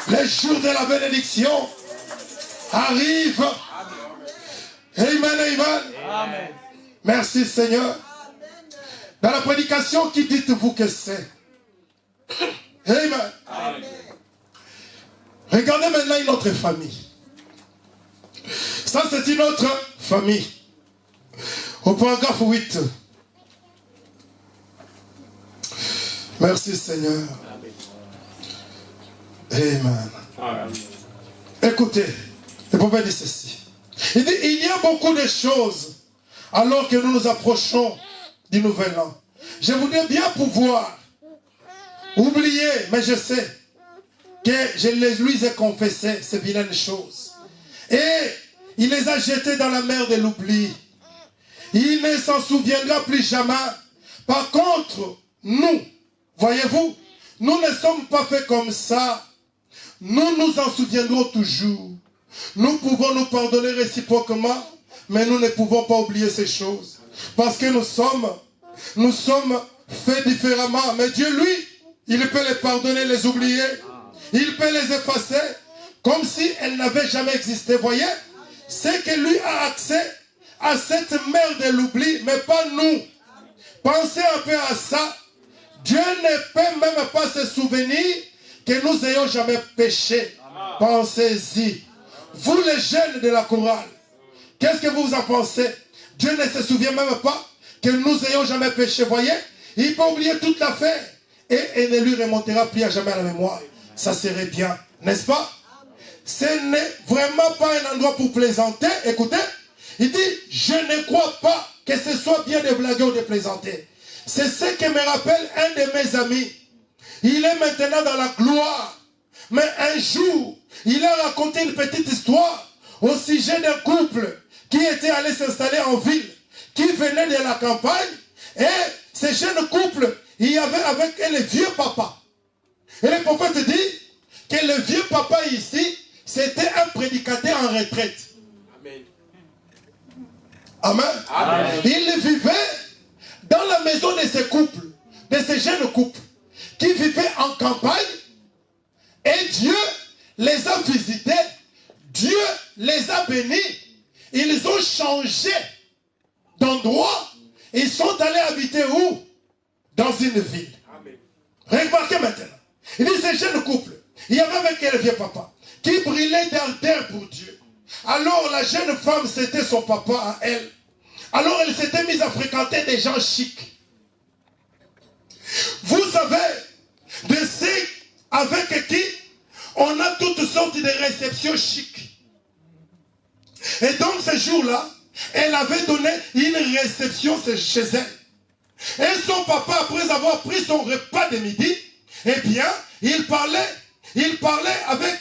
Les jours de la bénédiction arrivent. Amen, amen. Amen. Merci Seigneur. Dans la prédication, qui dites-vous que c'est? Amen. Amen. Regardez maintenant une autre famille. Ça, c'est une autre famille. Au paragraphe 8. Merci Seigneur. Amen. Amen. Écoutez, le prophète dit ceci. Il dit, il y a beaucoup de choses alors que nous nous approchons du nouvel an. Je voudrais bien pouvoir oublier, mais je sais que je lui ai confessé ces vilaines choses. Et il les a jetés dans la mer de l'oubli. Il ne s'en souviendra plus jamais. Par contre, nous, voyez-vous, nous ne sommes pas faits comme ça. Nous nous en souviendrons toujours. Nous pouvons nous pardonner réciproquement, mais nous ne pouvons pas oublier ces choses. Parce que nous sommes faits différemment. Mais Dieu, lui, il peut les pardonner, les oublier. Il peut les effacer comme si elles n'avaient jamais existé. Voyez, c'est que lui a accès à cette mer de l'oubli, mais pas nous. Pensez un peu à ça. Dieu ne peut même pas se souvenir que nous n'ayons jamais péché. Pensez-y. Vous les jeunes de la chorale, qu'est-ce que vous en pensez? Dieu ne se souvient même pas que nous n'ayons jamais péché. Voyez, il peut oublier toute l'affaire et ne lui remontera plus à jamais à la mémoire. Ça serait bien, n'est-ce pas? Ce n'est vraiment pas un endroit pour plaisanter. Écoutez, il dit, je ne crois pas que ce soit bien de blaguer ou de plaisanter. C'est ce que me rappelle un de mes amis. Il est maintenant dans la gloire. Mais un jour, il a raconté une petite histoire au sujet d'un couple qui était allé s'installer en ville, qui venait de la campagne. Et ce jeune couple, il y avait avec eux le vieux papa. Et le prophète dit que le vieux papa ici, c'était un prédicateur en retraite. Amen. Amen. Il vivait dans la maison de ce couple, de ce jeune couple, qui vivait en campagne. Et Dieu les a visités, Dieu les a bénis. Ils ont changé d'endroit. Ils sont allés habiter où? Dans une ville. Amen. Remarquez maintenant. Il dit, ce jeune couple, il y avait avec elle le vieux papa, qui brillait d'ardeur pour Dieu. Alors la jeune femme, c'était son papa à elle. Alors elle s'était mise à fréquenter des gens chics. Vous savez, de ceux avec qui on a toutes sortes de réceptions chics. Et donc ce jour-là, elle avait donné une réception chez elle. Et son papa, après avoir pris son repas de midi, eh bien, il parlait avec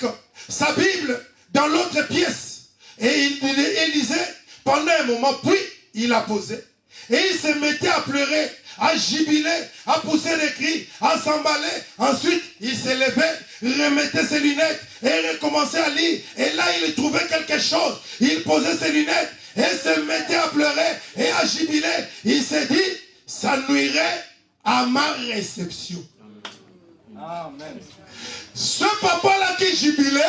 sa Bible dans l'autre pièce. Et il lisait pendant un moment, puis il a posé. Et il se mettait à pleurer, à jubiler, à pousser des cris, à s'emballer. Ensuite, il se levait, remettait ses lunettes et recommençait à lire. Et là, il trouvait quelque chose. Il posait ses lunettes et se mettait à pleurer et à jubiler. Il s'est dit, ça nuirait à ma réception. Amen. Ce papa-là qui jubilait,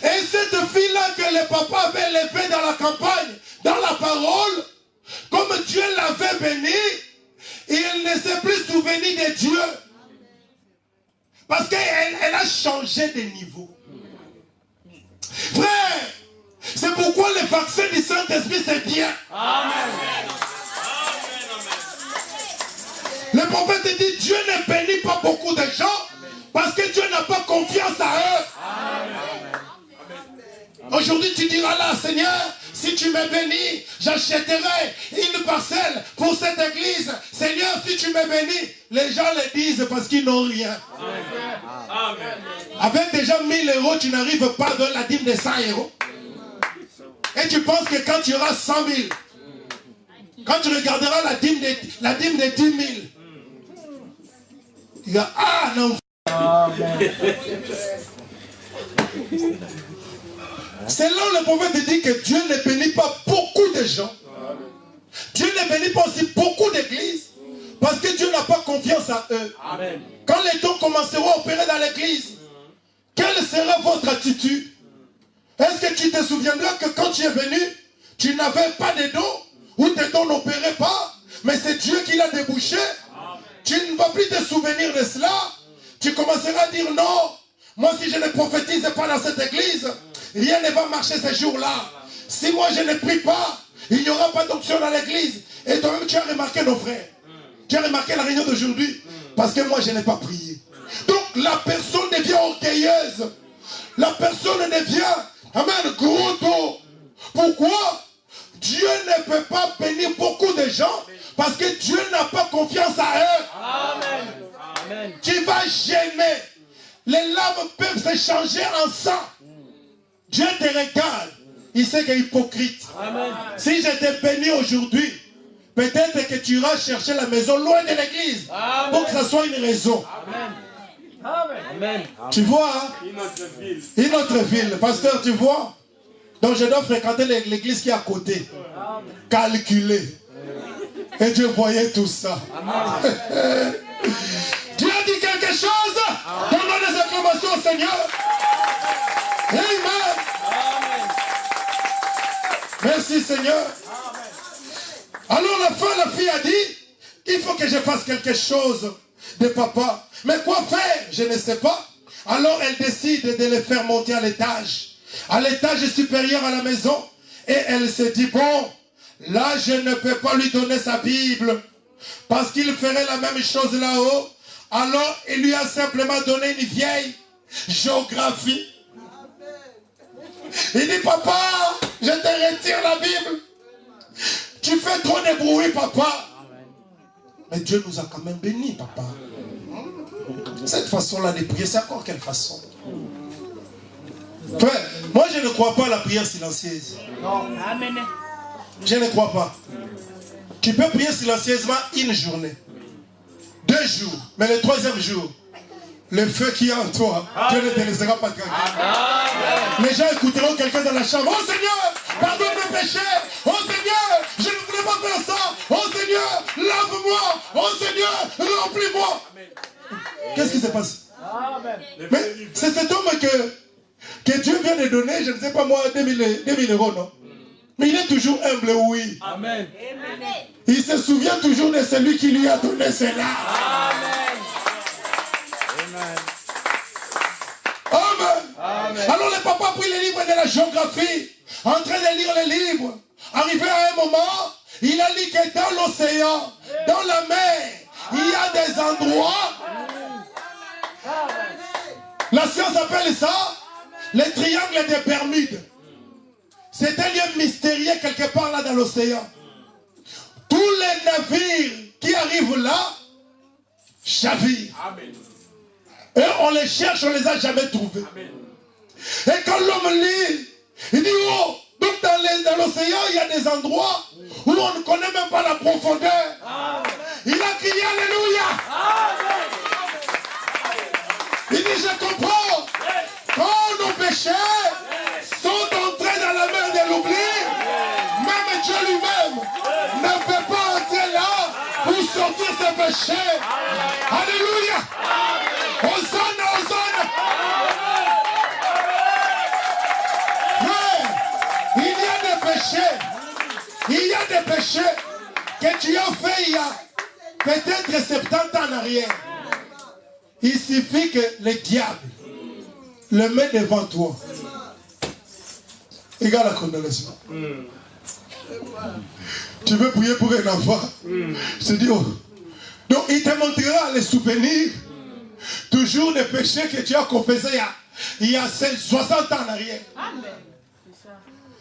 et cette fille-là que le papa avait levée dans la campagne, dans la parole, comme Dieu l'avait béni, il ne s'est plus souvenu de Dieu. Parce qu'elle a changé de niveau. Frère, c'est pourquoi le vaccin du Saint-Esprit c'est bien. Amen. Le prophète dit, Dieu ne bénit pas beaucoup de gens parce que Dieu n'a pas confiance à eux. Aujourd'hui, tu diras là, Seigneur, si tu me bénis, j'achèterai une parcelle pour cette église. Seigneur, si tu me bénis, les gens le disent parce qu'ils n'ont rien. Amen. Avec déjà 1000 euros, tu n'arrives pas à donner la dîme de 100 euros. Et tu penses que quand tu auras 100 000, quand tu regarderas la dîme de 10 000, tu diras, ah non. Amen. C'est là où le prophète dit que Dieu ne bénit pas beaucoup de gens. Dieu ne bénit pas aussi beaucoup d'églises. Parce que Dieu n'a pas confiance à eux. Amen. Quand les dons commenceront à opérer dans l'église, quelle sera votre attitude? Est-ce que tu te souviendras que quand tu es venu, tu n'avais pas de dons, ou tes dons n'opéraient pas, mais c'est Dieu qui l'a débouché? Amen. Tu ne vas plus te souvenir de cela. Tu commenceras à dire non, moi si je ne prophétise pas dans cette église, rien ne va marcher ce jour-là. Si moi je ne prie pas, il n'y aura pas d'onction dans l'église. Et toi-même tu as remarqué nos frères. Tu as remarqué la réunion d'aujourd'hui. Parce que moi je n'ai pas prié. Donc la personne devient orgueilleuse. La personne devient, amen, gros dos. Pourquoi? Dieu ne peut pas bénir beaucoup de gens parce que Dieu n'a pas confiance à eux. Amen. Amen. Tu vas gêner. Les larmes peuvent se changer en sang. Dieu te regarde. Il sait qu'il est hypocrite. Amen. Si je t'ai béni aujourd'hui, peut-être que tu iras chercher la maison loin de l'église. Pour que ça soit une raison. Amen. Amen. Amen. Tu vois, hein? Une autre ville. Pasteur, tu vois? Donc je dois fréquenter l'église qui est à côté. Calculer. Et Dieu voyait tout ça. Dieu a dit quelque chose. Donnons des acclamations au Seigneur. Amen. Merci Seigneur. Alors la fille a dit, il faut que je fasse quelque chose de papa. Mais quoi faire? Je ne sais pas. Alors elle décide de le faire monter à l'étage supérieur à la maison. Et elle se dit, bon, là je ne peux pas lui donner sa Bible, parce qu'il ferait la même chose là-haut. Alors il lui a simplement donné une vieille géographie. Il dit, papa, je te retire la Bible. Tu fais trop de bruit, papa. Mais Dieu nous a quand même bénis, papa. Cette façon-là de prier, c'est encore quelle façon? Frère, moi je ne crois pas à la prière silencieuse. Amen. Je ne crois pas. Tu peux prier silencieusement une journée, 2 jours, mais le 3e jour, le feu qui est en toi, Dieu ne te laissera pas tranquille. Les gens écouteront quelqu'un dans la chambre. Oh Seigneur, pardonne mes péchés. Oh Seigneur, je ne voulais pas faire ça. Oh Seigneur, lave-moi. Oh Seigneur, remplis-moi. Qu'est-ce qui se passe? Mais c'est cet homme que Dieu vient de donner, je ne sais pas moi, 2000 euros, non? Mais il est toujours humble, oui. Amen. Il se souvient toujours de celui qui lui a donné cela. Amen. Amen. Amen. Alors le papa a pris les livres de la géographie, en train de lire les livres. Arrivé à un moment, il a lu que dans l'océan, dans la mer, il y a des endroits. La science appelle ça le triangle des Bermudes. C'est un lieu mystérieux quelque part là dans l'océan. Tous les navires qui arrivent là chavirent. Et on les cherche, on ne les a jamais trouvés. Et quand l'homme lit, il dit, oh, donc dans l'océan, il y a des endroits où on ne connaît même pas la profondeur. Il a crié Alléluia. Il dit, je comprends. Quand nos péchés sont entrés dans la mer de l'oubli, même Dieu lui-même ne peut pas entrer là pour sortir ses péchés. Alléluia. Hosanna, Hosanna. Frère, il y a des péchés que tu as fait il y a peut-être 70 ans en arrière. Il suffit que le diable le met devant toi. Égale la condamnation. Tu veux prier pour un enfant? Je te dis, oh. Donc il te montrera les souvenirs toujours des péchés que tu as confessés il y a 60 ans en arrière.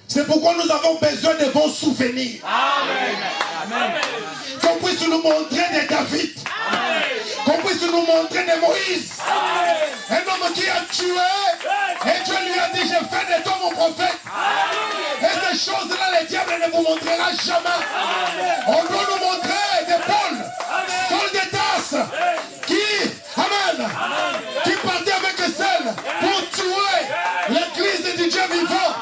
C'est pourquoi nous avons besoin de bons souvenirs. Amen. Qu'on puisse nous montrer de David. Qu'on puisse nous montrer de Moïse. Un homme qui a tué. Et Dieu lui a dit, je fais de toi mon prophète. Et ces choses-là, le diable ne vous montrera jamais. On doit nous montrer de Paul, Saul de Tarse, qui partait avec seul pour tuer l'église du Dieu vivant.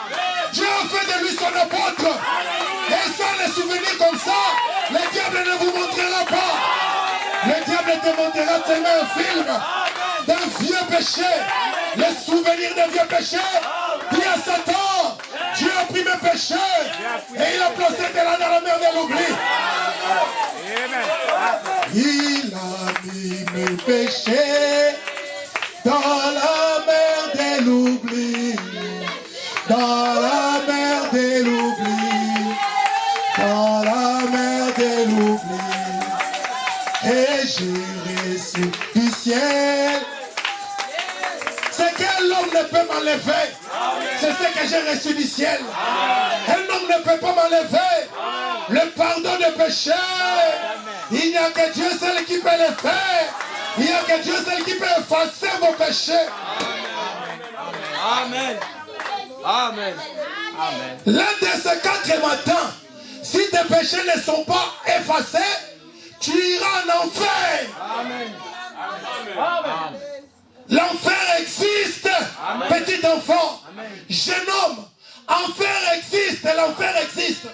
Dieu a fait de lui son apôtre. Et sans les souvenirs comme ça, le diable ne vous montrera pas. Le diable te montrera tellement un film d'un vieux péché. Les souvenirs d'un vieux péché. Dis à Satan, Dieu a pris mes péchés et il a placé de là dans la mer de l'oubli. Il a mis mes péchés dans la mer de l'oubli. Dans la mer de l'oubli, dans la mer de l'oubli, et j'ai reçu du ciel ce que l'homme ne peut m'enlever. C'est ce que j'ai reçu du ciel. Un homme ne peut pas m'enlever le pardon des péchés. Il n'y a que Dieu seul qui peut le faire. Il n'y a que Dieu seul qui peut effacer vos péchés. Amen. Amen. Amen. L'un de ces 4 matins, si tes péchés ne sont pas effacés, tu iras en enfer. Amen. Amen. L'enfer petit enfant, jeune homme, enfer existe et l'enfer existe.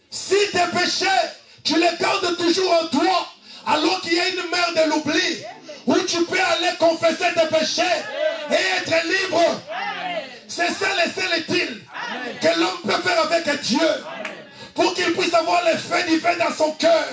Si tes péchés, tu les gardes toujours en toi, alors qu'il y a une mer de l'oubli, où tu peux aller confesser tes péchés et être libre. C'est ça le seul utile que l'homme peut faire avec Dieu, pour qu'il puisse avoir le feu divin dans son cœur.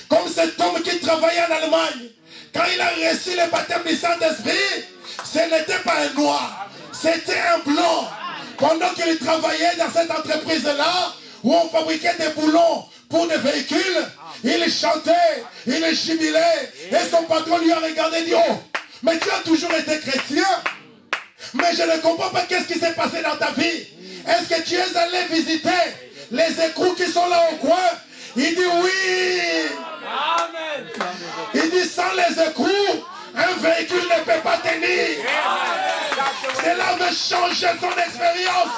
Comme cet homme qui travaillait en Allemagne, quand il a reçu le baptême du Saint-Esprit, ce n'était pas un noir, c'était un blanc. Pendant qu'il travaillait dans cette entreprise-là, où on fabriquait des boulons pour des véhicules, il chantait, il jubilait, et son patron lui a regardé et dit, oh, mais tu as toujours été chrétien, mais je ne comprends pas qu'est-ce qui s'est passé dans ta vie. Est-ce que tu es allé visiter les écrous qui sont là au coin? Il dit oui. Amen. Il dit sans les écrous, un véhicule ne peut pas tenir. Cela veut changer son expérience.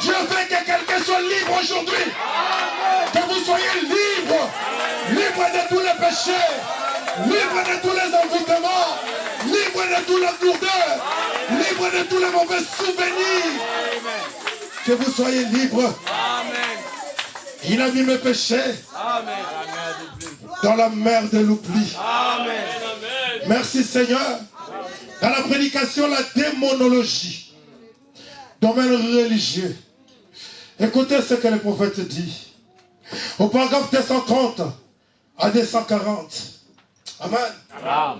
Dieu veut que quelqu'un soit libre aujourd'hui. Que vous soyez libre. Libre de tous les péchés. Libre de tous les envoûtements. Libre de toute la lourdeur. Libre de tous les mauvais souvenirs. Que vous soyez libre. Il a mis mes péchés dans la mer de l'oubli. Merci Seigneur. Dans la prédication, la démonologie, domaine religieux. Écoutez ce que le prophète dit. Au paragraphe 230 à 240. Amen.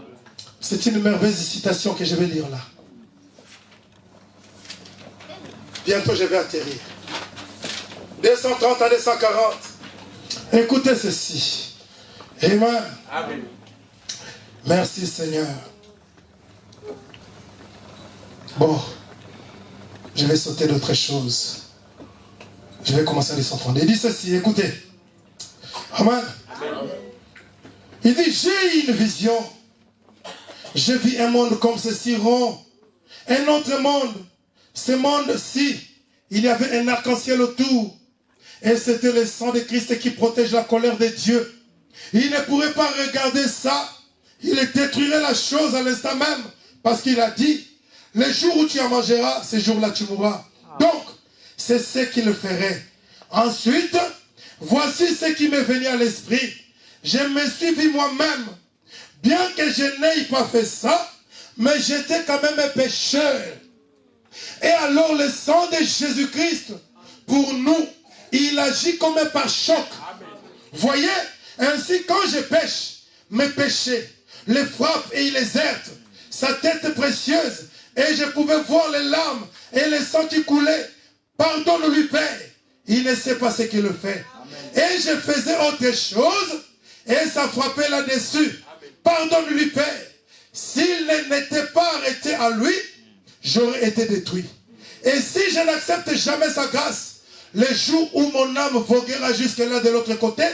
C'est une merveilleuse citation que je vais lire là. Bientôt je vais atterrir. 230 à 240. Écoutez ceci. Amen. Amen. Merci Seigneur. Bon, je vais sauter d'autres choses. Je vais commencer à 230. Il dit ceci, écoutez. Amen. Il dit, j'ai une vision. Je vis un monde comme ceci rond. Un autre monde. Ce monde-ci, il y avait un arc-en-ciel autour. Et c'était le sang de Christ qui protège la colère de Dieu. Il ne pourrait pas regarder ça. Il détruirait la chose à l'instant même. Parce qu'il a dit, le jour où tu en mangeras, ce jour-là tu mourras. Donc, c'est ce qu'il ferait. Ensuite, voici ce qui m'est venu à l'esprit. Je me suis vu moi-même. Bien que je n'aie pas fait ça, mais j'étais quand même un pécheur. Et alors le sang de Jésus-Christ, pour nous, il agit comme un pare-choc. Voyez, ainsi quand je pêche, mes péchés, les frappent et il les herte. Sa tête précieuse, et je pouvais voir les larmes et le sang qui coulait. Pardonne-lui, Père. Il ne sait pas ce qu'il fait. Et je faisais autre chose, et ça frappait là-dessus. Pardonne-lui, Père. S'il n'était pas arrêté à lui, j'aurais été détruit. Et si je n'accepte jamais sa grâce, le jour où mon âme voguera jusque-là de l'autre côté,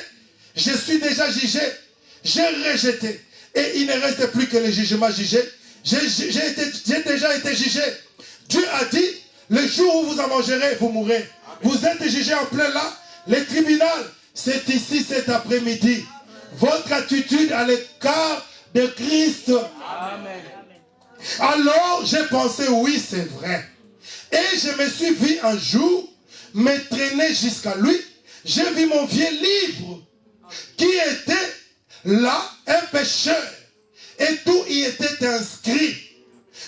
je suis déjà jugé, j'ai rejeté. Et il ne reste plus que le jugement jugé. J'ai déjà été jugé. Dieu a dit, le jour où vous en mangerez, vous mourrez. Vous êtes jugé en plein là. Le tribunal, c'est ici cet après-midi. Votre attitude à l'écart de Christ. Amen. Alors, j'ai pensé, oui, c'est vrai. Et je me suis vu un jour me traîner jusqu'à lui. J'ai vu mon vieux livre qui était là, un pécheur. Et tout y était inscrit.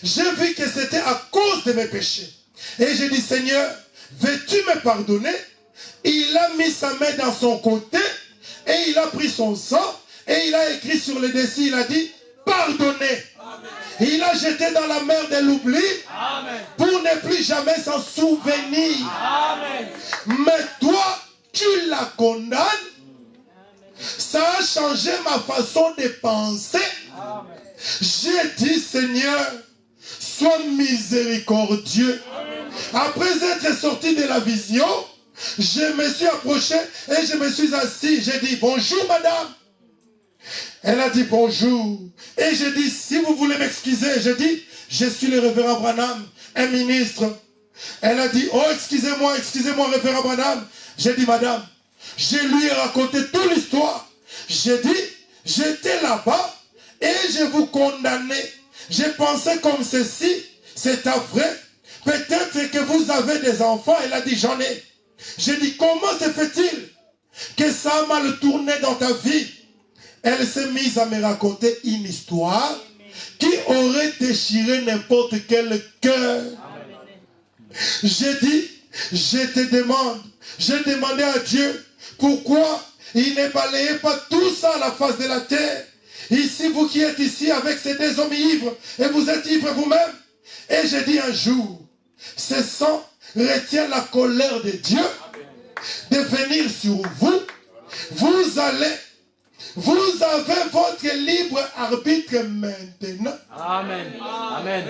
J'ai vu que c'était à cause de mes péchés. Et j'ai dit, Seigneur, veux-tu me pardonner? Il a mis sa main dans son côté et il a pris son sang et il a écrit sur le dessus, il a dit, pardonnez. Il a jeté dans la mer de l'oubli pour ne plus jamais s'en souvenir. Amen. Mais toi, tu la condamnes. Ça a changé ma façon de penser. J'ai dit, Seigneur, sois miséricordieux. Après être sorti de la vision, je me suis approché et je me suis assis. J'ai dit, bonjour madame. Elle a dit bonjour. Et j'ai dit, si vous voulez m'excuser, j'ai dit, je suis le révérend Branham, un ministre. Elle a dit, oh excusez-moi, révérend Branham. J'ai dit, madame, je lui ai raconté toute l'histoire. J'ai dit, j'étais là-bas et je vous condamnais. J'ai pensé comme ceci, c'est ta vraie. Peut-être que vous avez des enfants. Elle a dit, j'en ai. J'ai dit, comment se fait-il que ça a mal tourné dans ta vie? Elle s'est mise à me raconter une histoire qui aurait déchiré n'importe quel cœur. J'ai dit, je te demande, j'ai demandé à Dieu, pourquoi il ne balayait pas tout ça à la face de la terre? Ici, vous qui êtes ici avec ces deux hommes ivres, et vous êtes ivres vous-même. Et j'ai dit un jour, ce sang retient la colère de Dieu de venir sur vous. Vous avez votre libre arbitre maintenant. Amen. Amen.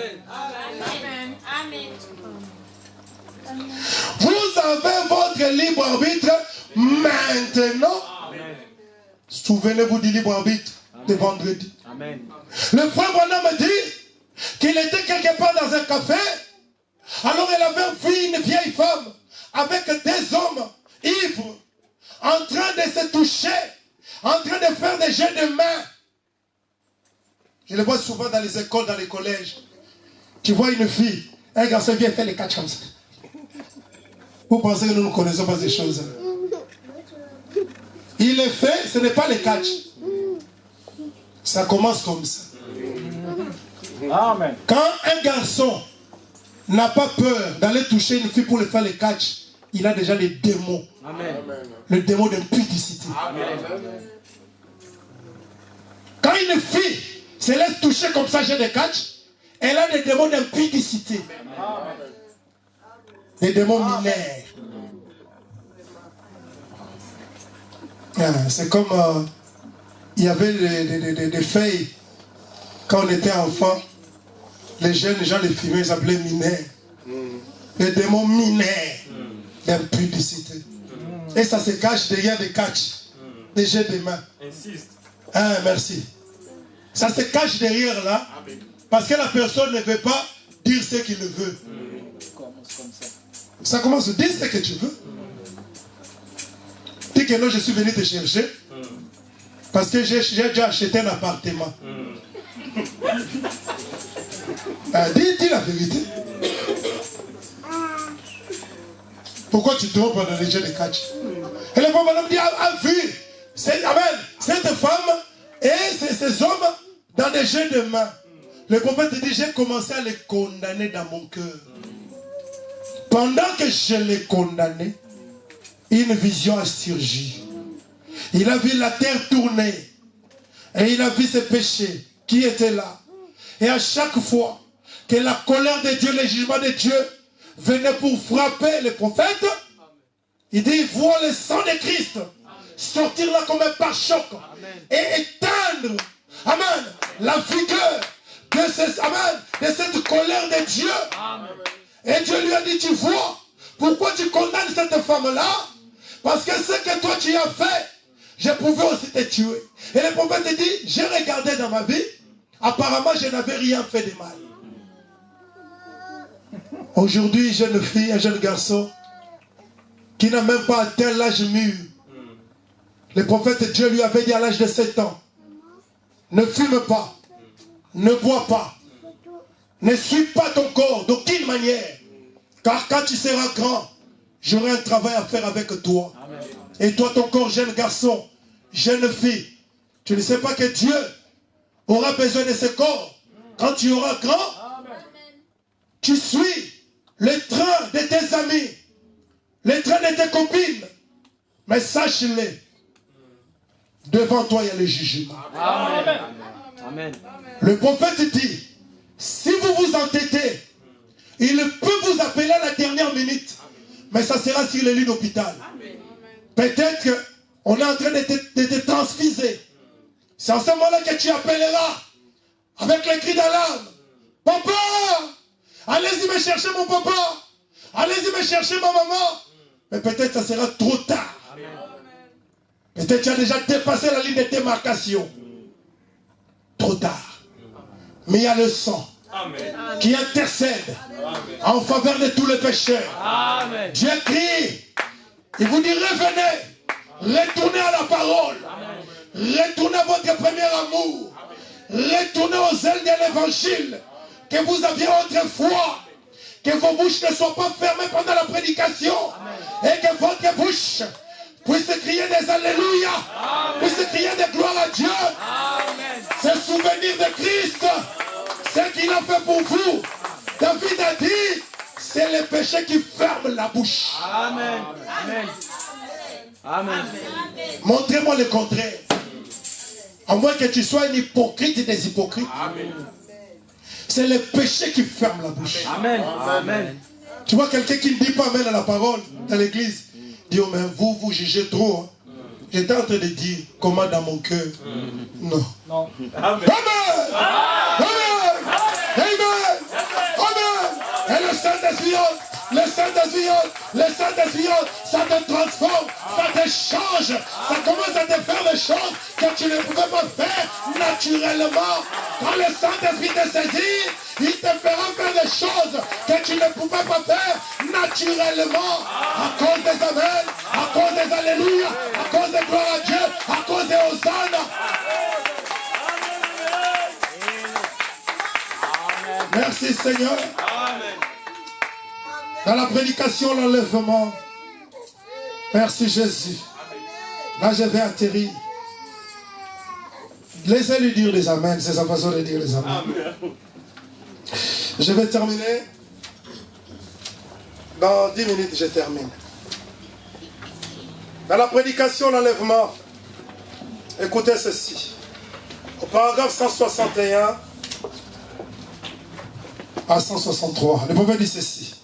Vous avez votre libre arbitre maintenant. Amen. Souvenez-vous du libre arbitre de vendredi. Amen. Le frère Branham me dit qu'il était quelque part dans un café. Alors il avait vu une vieille femme avec des hommes ivres en train de se toucher, en train de faire des jeux de main. Je le vois souvent dans les écoles, dans les collèges. Tu vois une fille, un garçon vient faire les catchs comme ça. Vous pensez que nous ne connaissons pas ces choses? Il les fait, ce n'est pas les catchs. Ça commence comme ça. Amen. Quand un garçon n'a pas peur d'aller toucher une fille pour le faire les catchs, il a déjà les démons. Amen. Le démon d'impudicité. Quand une fille se laisse toucher comme ça, j'ai des catchs, elle a des démons d'impudicité. Des démons mineurs. C'est comme il y avait des feuilles quand on était enfant. Les jeunes gens les fumaient, ils s'appelaient mineurs. Les démons mineurs d'impudicité. Et ça se cache derrière des catchs, des jets de main. Insiste. Ah, merci. Ça se cache derrière là, parce que la personne ne veut pas dire ce qu'il veut. Ça commence à dire ce que tu veux. Dis que non, je suis venu te chercher, parce que j'ai déjà acheté un appartement. Dis la vérité. Pourquoi tu trompes dans les jeux de catch? Et le prophète dit, a vu cette femme et ces hommes dans des jeux de main. Le prophète dit, j'ai commencé à les condamner dans mon cœur. Pendant que je les condamnais, une vision a surgi. Il a vu la terre tourner. Et il a vu ses péchés qui étaient là. Et à chaque fois que la colère de Dieu, le jugement de Dieu venait pour frapper les prophètes, il dit, il voit le sang de Christ sortir là comme un pare-choc et éteindre, amen, la vigueur de cette colère de Dieu. Et Dieu lui a dit, tu vois, pourquoi tu condamnes cette femme-là? Parce que ce que toi tu as fait, je pouvais aussi te tuer. Et le prophète dit, j'ai regardé dans ma vie, apparemment je n'avais rien fait de mal. Aujourd'hui, jeune fille, un jeune garçon qui n'a même pas atteint l'âge mûr. Le prophète Dieu lui avait dit à l'âge de 7 ans, ne fume pas, ne bois pas, ne suis pas ton corps d'aucune manière, car quand tu seras grand, j'aurai un travail à faire avec toi. Amen. Et toi, ton corps, jeune garçon, jeune fille, tu ne sais pas que Dieu aura besoin de ce corps. Quand tu auras grand, amen, tu suis le train de tes amis, le train de tes copines. Mais sache-le, devant toi, il y a le jugement. Amen. Amen. Le prophète dit, si vous vous entêtez, il peut vous appeler à la dernière minute, mais ça sera sur le lit d'hôpital. Peut-être qu'on est en train de te transfuser. C'est en ce moment-là que tu appelleras avec les cris d'alarme. Papa, allez-y me chercher mon papa. Allez-y me chercher ma maman. Mais peut-être ça sera trop tard. Peut-être tu as déjà dépassé la ligne de démarcation. Trop tard. Mais il y a le sang qui intercède en faveur de tous les pécheurs. Amen. Dieu crie. Il vous dit revenez. Retournez à la parole. Retournez à votre premier amour. Retournez aux ailes de l'évangile. que vous aviez autrefois. Que vos bouches ne soient pas fermées pendant la prédication. Et que votre bouche puisse crier des alléluia. Puisse crier des gloires à Dieu. Se souvenir de Christ. Ce qu'il a fait pour vous. David a dit, c'est le péché qui ferme la bouche. Amen. Amen. Amen. Montrez-moi le contraire. À moins que tu sois un hypocrite des hypocrites. C'est le péché qui ferme la bouche. Amen. Amen. Tu vois quelqu'un qui ne dit pas amen à la parole dans l'église. Dit, oh, mais vous jugez trop. Hein. J'étais en train de dire comment dans mon cœur. Non. Non. Amen. Amen. Amen. Amen. Et le Saint-Esprit, le Saint-Esprit, ça te transforme, ça te change, ça commence à te faire des choses que tu ne pouvais pas faire naturellement. Quand le Saint-Esprit te saisit, il te fera faire des choses que tu ne pouvais pas faire naturellement. À cause des amens, à cause des alléluia, à cause des gloires à Dieu, à cause des hosannas. Merci Seigneur. Dans la prédication, l'enlèvement. Merci Jésus. Là, je vais atterrir. Laissez-lui dire les amens. C'est sa façon de dire les amens. Je vais terminer. Dans 10 minutes, je termine. Dans la prédication, l'enlèvement. Écoutez ceci. Au paragraphe 161 à 163, le prophète dit ceci.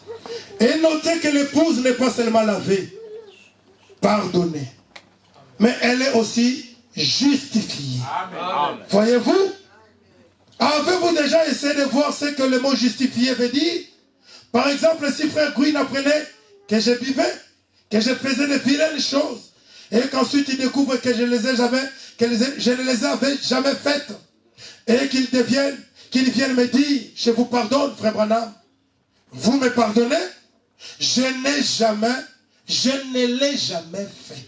Et notez que l'épouse n'est pas seulement lavée, pardonnée, mais elle est aussi justifiée. Amen. Voyez-vous? Avez-vous déjà essayé de voir ce que le mot justifié veut dire? Par exemple, si frère Green apprenait que je vivais, que je faisais de vilaines choses, et qu'ensuite il découvre que je ne les avais jamais faites, et qu'il vienne me dire, je vous pardonne, frère Branham, vous me pardonnez? Je ne l'ai jamais fait.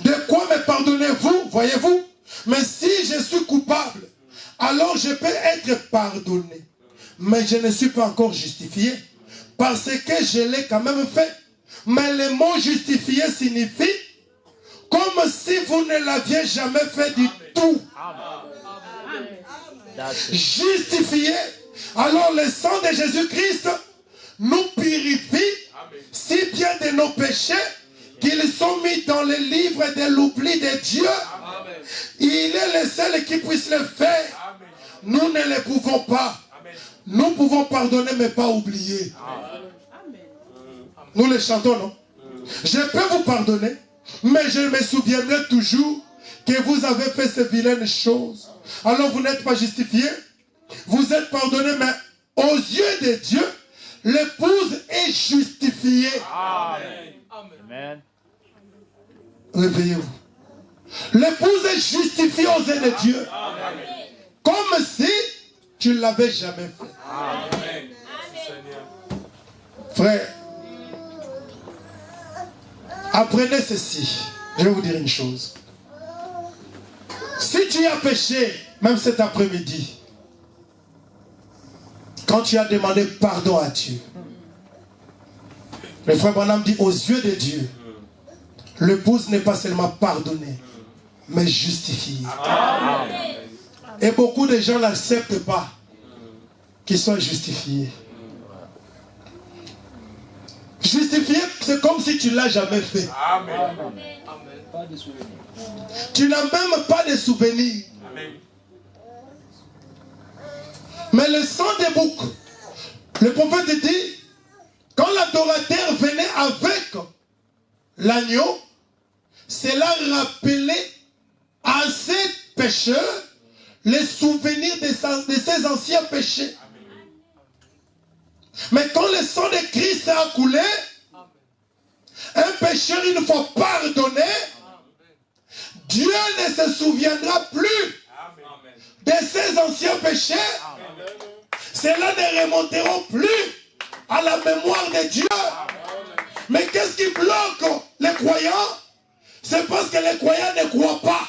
De quoi me pardonnez-vous, voyez-vous? Mais si je suis coupable, alors je peux être pardonné. Mais je ne suis pas encore justifié, parce que je l'ai quand même fait. Mais le mot justifié signifie comme si vous ne l'aviez jamais fait du tout. Justifié. Alors le sang de Jésus-Christ nous purifie si bien de nos péchés qu'ils sont mis dans le livre de l'oubli de Dieu. Amen. Il est le seul qui puisse le faire. Amen. Nous ne le pouvons pas. Amen. Nous pouvons pardonner mais pas oublier. Amen. Nous le chantons, non? Je peux vous pardonner, mais je me souviendrai toujours que vous avez fait ces vilaines choses. Alors vous n'êtes pas justifié. Vous êtes pardonné, mais aux yeux de Dieu, l'épouse est justifiée. Amen. Amen. Réveillez-vous. L'épouse est justifiée aux yeux de Dieu. Amen. Comme si tu ne l'avais jamais fait. Amen. Frère, apprenez ceci. Je vais vous dire une chose. Si tu as péché, même cet après-midi, quand tu as demandé pardon à Dieu, le frère Branham dit aux yeux de Dieu, l'épouse n'est pas seulement pardonnée, mais justifiée. Amen. Et beaucoup de gens n'acceptent pas qu'ils soient justifiés. Justifié, c'est comme si tu ne l'as jamais fait. Amen. Pas de souvenirs. Tu n'as même pas de souvenirs. Amen. Mais le sang des boucs, le prophète dit, quand l'adorateur venait avec l'agneau, cela rappelait à ces pécheurs les souvenirs de ses anciens péchés. Mais quand le sang de Christ a coulé, un pécheur une fois pardonné, Dieu ne se souviendra plus de ses anciens péchés. Cela ne remonteront plus à la mémoire de Dieu. Mais qu'est-ce qui bloque les croyants? C'est parce que les croyants ne croient pas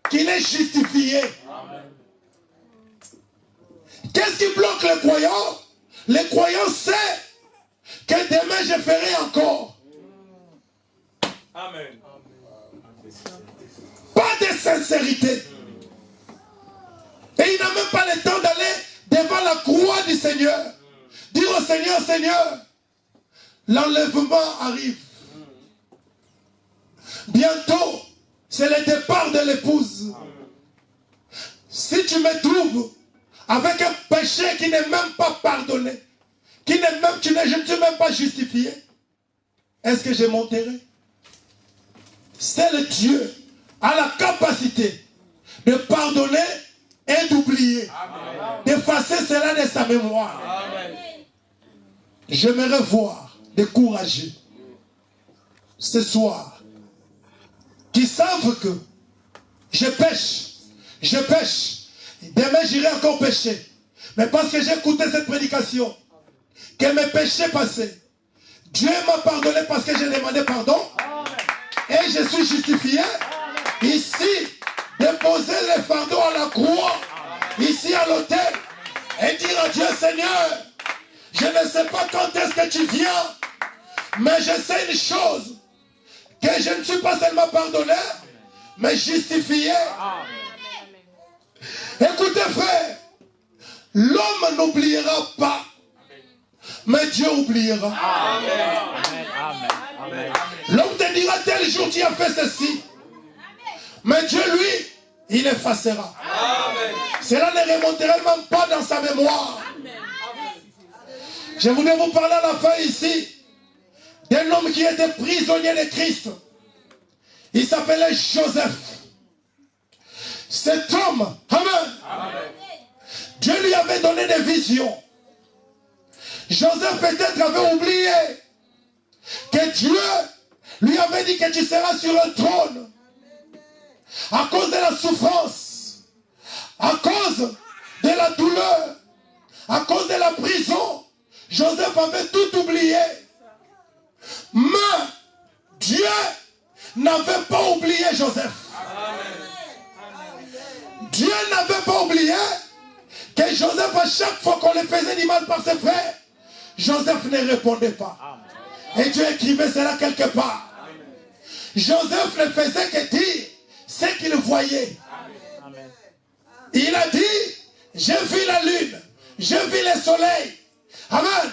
qu'il est justifié. Qu'est-ce Qu'est-ce qui bloque les croyants? Les croyants savent que demain je ferai encore. Amen. Pas de sincérité. Et il n'a même pas le temps d'aller devant la croix du Seigneur. Dire au Seigneur, Seigneur, l'enlèvement arrive. Bientôt, c'est le départ de l'épouse. Si tu me trouves avec un péché qui n'est même pas pardonné, je ne suis même pas justifié, est-ce que je monterai? Seul Dieu a la capacité de pardonner et d'oublier, d'effacer cela de sa mémoire. Amen. J'aimerais voir des courageux ce soir qui savent que je pêche, demain j'irai encore pécher, mais parce que j'ai écouté cette prédication, que mes péchés passés, Dieu m'a pardonné parce que j'ai demandé pardon et je suis justifié. Ici, déposer les fardeaux à la croix, ici à l'autel, et dire à Dieu, Seigneur, je ne sais pas quand est-ce que tu viens, mais je sais une chose, que je ne suis pas seulement pardonné, mais justifié. Écoutez frère, l'homme n'oubliera pas, mais Dieu oubliera. L'homme te dira, tel jour tu as fait ceci, mais Dieu lui, il effacera. Cela ne remontera même pas dans sa mémoire. Je voulais vous parler à la fin ici d'un homme qui était prisonnier de Christ. Il s'appelait Joseph. Cet homme, amen, Dieu lui avait donné des visions. Joseph peut-être avait oublié que Dieu lui avait dit que tu seras sur un trône. À cause de la souffrance, à cause de la douleur, à cause de la prison, Joseph avait tout oublié. Mais Dieu n'avait pas oublié Joseph. Dieu n'avait pas oublié que Joseph, à chaque fois qu'on le faisait du mal par ses frères, Joseph ne répondait pas. Et Dieu écrivait cela quelque part. Joseph ne faisait que dire ce qu'il voyait. Il a dit, j'ai vu la lune, j'ai vu le soleil. Amen.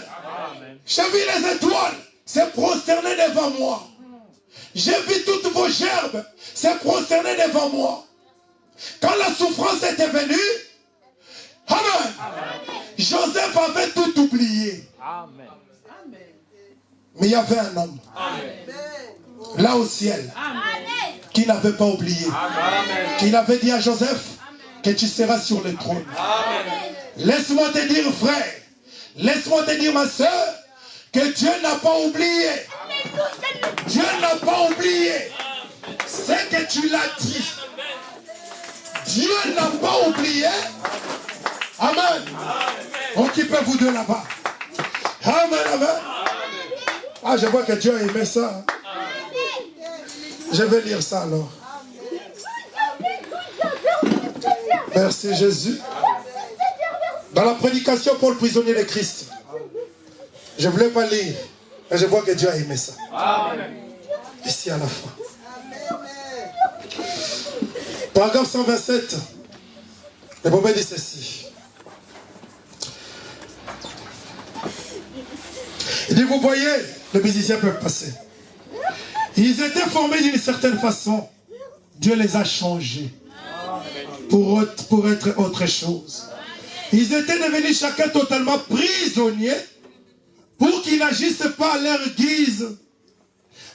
J'ai vu les étoiles se prosterner devant moi. J'ai vu toutes vos gerbes se prosterner devant moi. Quand la souffrance était venue, amen, Joseph avait tout oublié. Mais il y avait un homme, là au ciel, qui n'avait pas oublié. Qui avait dit à Joseph que tu seras sur le trône. Laisse-moi te dire, frère, laisse-moi te dire, ma soeur, que Dieu n'a pas oublié. Dieu n'a pas oublié ce que tu l'as dit. Dieu n'a pas oublié. Amen. Occupez-vous de là-bas. Amen, amen. Ah, je vois que Dieu a aimé ça. Je vais lire ça alors. Merci Jésus. Dans la prédication pour le prisonnier de Christ, je ne voulais pas lire, mais je vois que Dieu a aimé ça. Ici à la fin. Paragraphe 127. Le prophète dit ceci. Il dit, vous voyez, les musiciens peuvent passer. Ils étaient formés d'une certaine façon. Dieu les a changés pour être autre chose. Ils étaient devenus chacun totalement prisonniers pour qu'ils n'agissent pas à leur guise,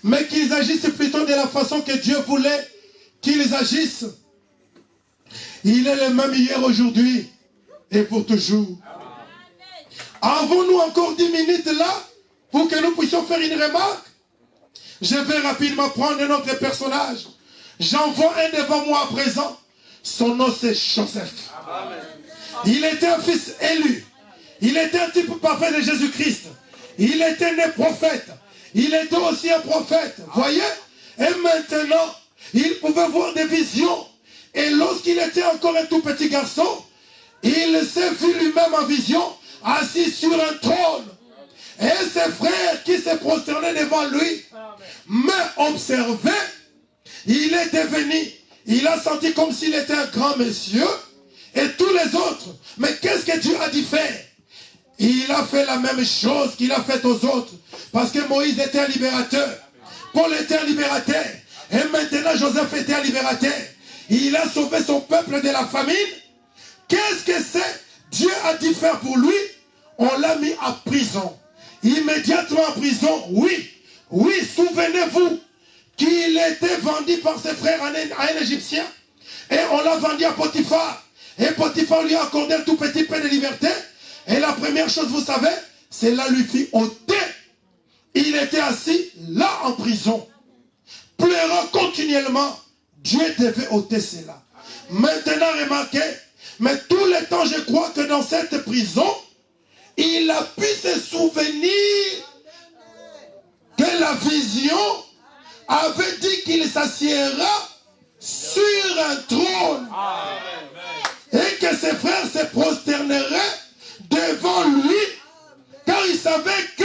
mais qu'ils agissent plutôt de la façon que Dieu voulait qu'ils agissent. Il est le même hier, aujourd'hui et pour toujours. Avons-nous encore 10 minutes là pour que nous puissions faire une remarque? Je vais rapidement prendre notre personnage. J'en vois un devant moi à présent. Son nom c'est Joseph. Il était un fils élu. Il était un type parfait de Jésus-Christ. Il était né prophète. Il était aussi un prophète. Voyez? Et maintenant, il pouvait voir des visions. Et lorsqu'il était encore un tout petit garçon, il s'est vu lui-même en vision, assis sur un trône. Et ses frères qui se prosternaient devant lui, mais observaient, il est devenu, il a senti comme s'il était un grand monsieur, et tous les autres. Mais qu'est-ce que Dieu a dit faire? Il a fait la même chose qu'il a faite aux autres. Parce que Moïse était un libérateur. Paul était un libérateur. Et maintenant Joseph était un libérateur. Il a sauvé son peuple de la famine. Qu'est-ce que c'est? Dieu a dit faire pour lui. On l'a mis en prison. Immédiatement en prison, oui. Oui, souvenez-vous qu'il était vendu par ses frères à un Égyptien. Et on l'a vendu à Potiphar. Et Potiphar lui a accordé un tout petit peu de liberté. Et la première chose, vous savez, c'est là lui fit ôter. Il était assis là en prison, pleurant continuellement. Dieu devait ôter cela. Maintenant, remarquez, mais tout le temps, je crois que dans cette prison, il a pu se souvenir que la vision avait dit qu'il s'assiera sur un trône. Et que ses frères se prosterneraient devant lui, car il savait que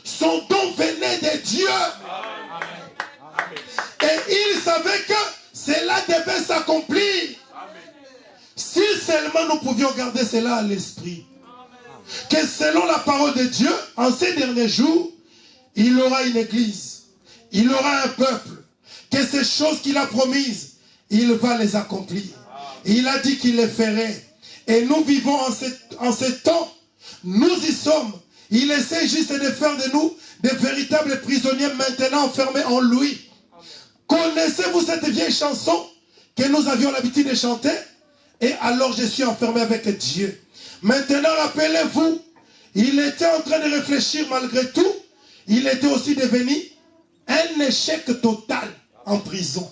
son don venait de Dieu. Et il savait que cela devait s'accomplir. Si seulement nous pouvions garder cela à l'esprit, que selon la parole de Dieu, en ces derniers jours, il aura une église, il aura un peuple, que ces choses qu'il a promises, il va les accomplir. Il a dit qu'il les ferait. Et nous vivons en ce temps, nous y sommes. Il essaie juste de faire de nous des véritables prisonniers maintenant enfermés en lui. Connaissez-vous cette vieille chanson que nous avions l'habitude de chanter? Et alors je suis enfermé avec Dieu. Maintenant rappelez-vous, il était en train de réfléchir malgré tout. Il était aussi devenu un échec total en prison.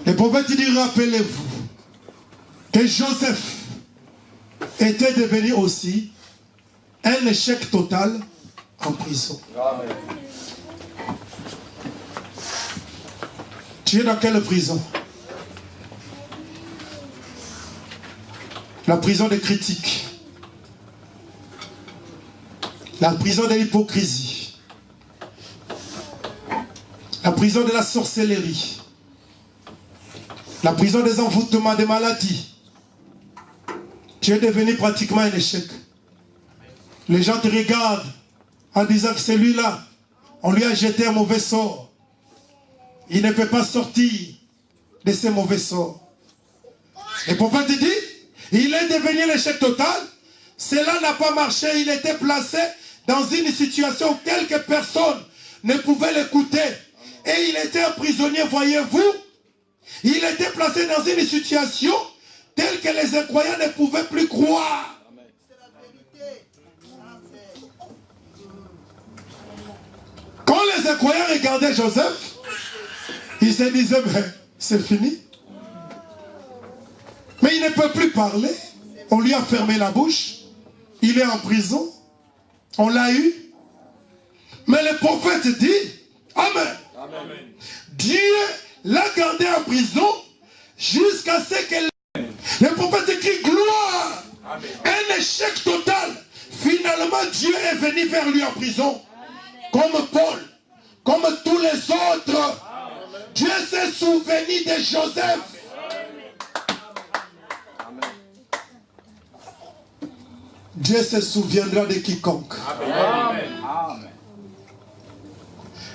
Le prophète dit, rappelez-vous que Joseph était devenu aussi un échec total en prison. Amen. Tu es dans quelle prison? La prison des critiques. La prison de l'hypocrisie. La prison de la sorcellerie. La prison des envoûtements, des maladies. Tu es devenu pratiquement un échec. Les gens te regardent en disant que celui-là, on lui a jeté un mauvais sort. Il ne peut pas sortir de ces mauvais sorts. Et pourquoi tu dis? Il est devenu un échec total. Cela n'a pas marché. Il était placé dans une situation où quelques personnes ne pouvaient l'écouter. Et il était un prisonnier, voyez-vous. Il était placé dans une situation telle que les incroyants ne pouvaient plus croire. Quand les incroyants regardaient Joseph, ils se disaient, mais c'est fini. Mais il ne peut plus parler. On lui a fermé la bouche. Il est en prison. On l'a eu. Mais le prophète dit, Amen. Amen. Dieu l'a gardé en prison jusqu'à ce que le prophète écrit gloire. Amen. Un échec total. Finalement, Dieu est venu vers lui en prison. Comme Paul, comme tous les autres. Amen. Dieu s'est souvenu de Joseph. Amen. Dieu se souviendra de quiconque. Amen. Amen.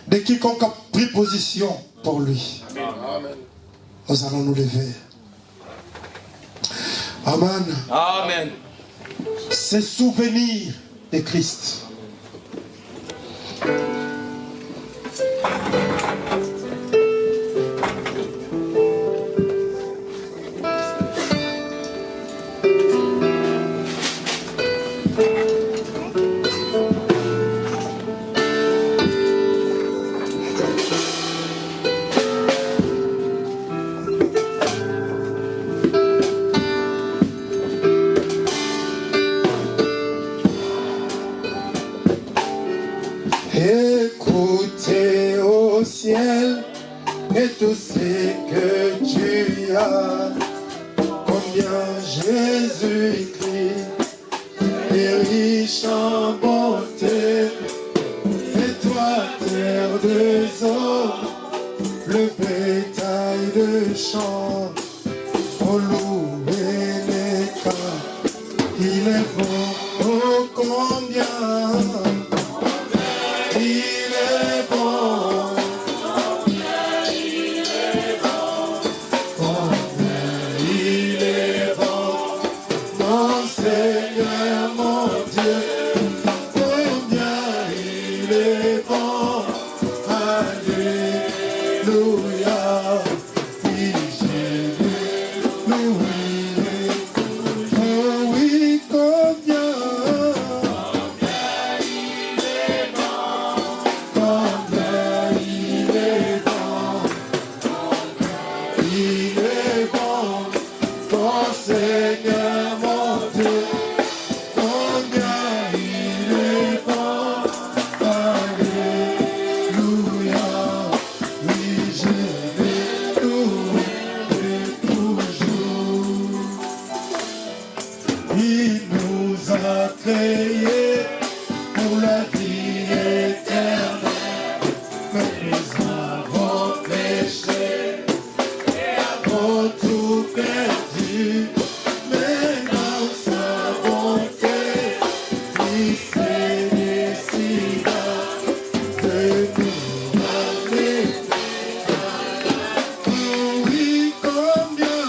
De quiconque a pris position pour lui. Amen. Nous allons nous lever. Amen. Amen. Se souvenir de Christ. Écoutez au et tout ce que tu as. Combien Jésus-Christ est riche en bonté, et toi, terre de eaux, le bétail de champ, pour louer les cas. Il est bon, oh combien il est bon, combien il est bon, mon Seigneur, mon Dieu, combien il est bon, alléluia, oui, Jésus, loué, oh oui, combien il est bon, combien il est bon, il est bon, mon Seigneur, mon Dieu, combien il est bon, alléluia, oui, je vais louer toujours. Il nous a créés pour la vie éternelle, mais nous avons péché et avons tout perdu. Mais dans sa bonté, il s'est décidé de nous ramener. Oh oui, combien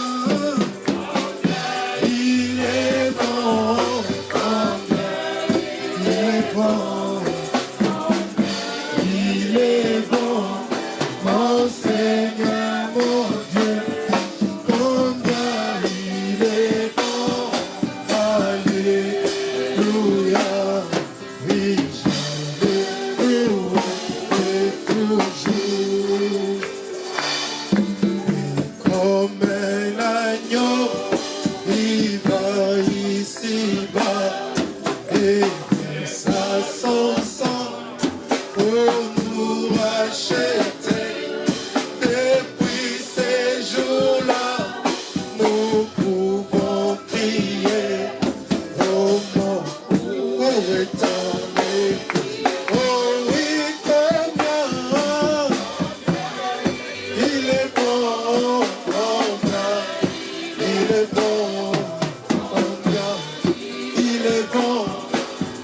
il est bon, combien il est bon, il est bon, mon Seigneur, mon Dieu, combien il est bon, alléluia, oui, je vais louer toujours. Comme un agneau, il va ici-bas et verse son sang pour nous racheter. Depuis ces jours-là, nous pouvons crier au nom pour éternel. Oh oui, combien il est bon, combien il est bon, combien il est bon,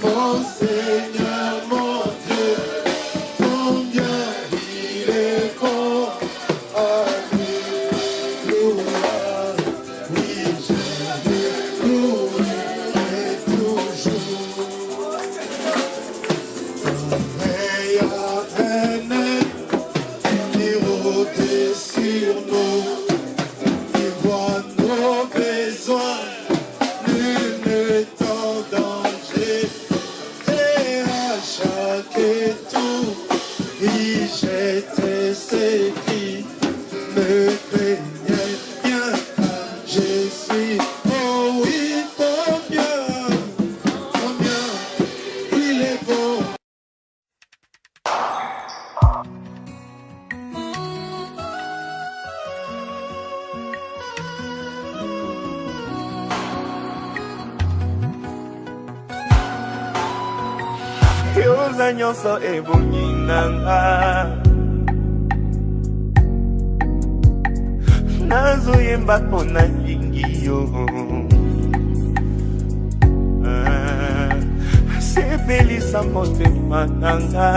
mon Seigneur, mon Dieu, combien il est bon, alléluia, oui, je vais louer toujours. Pareil à un aigle qui rôde sur nous, qui voit nos besoins, nul n'est en danger, et à chaque tour, il jette ses cris, me craignait bien, car je suis, oh oui, combien il est bon. yoza nyonso ebongi nanga nazoyemba mpona lingi yo sepelisa motema nanga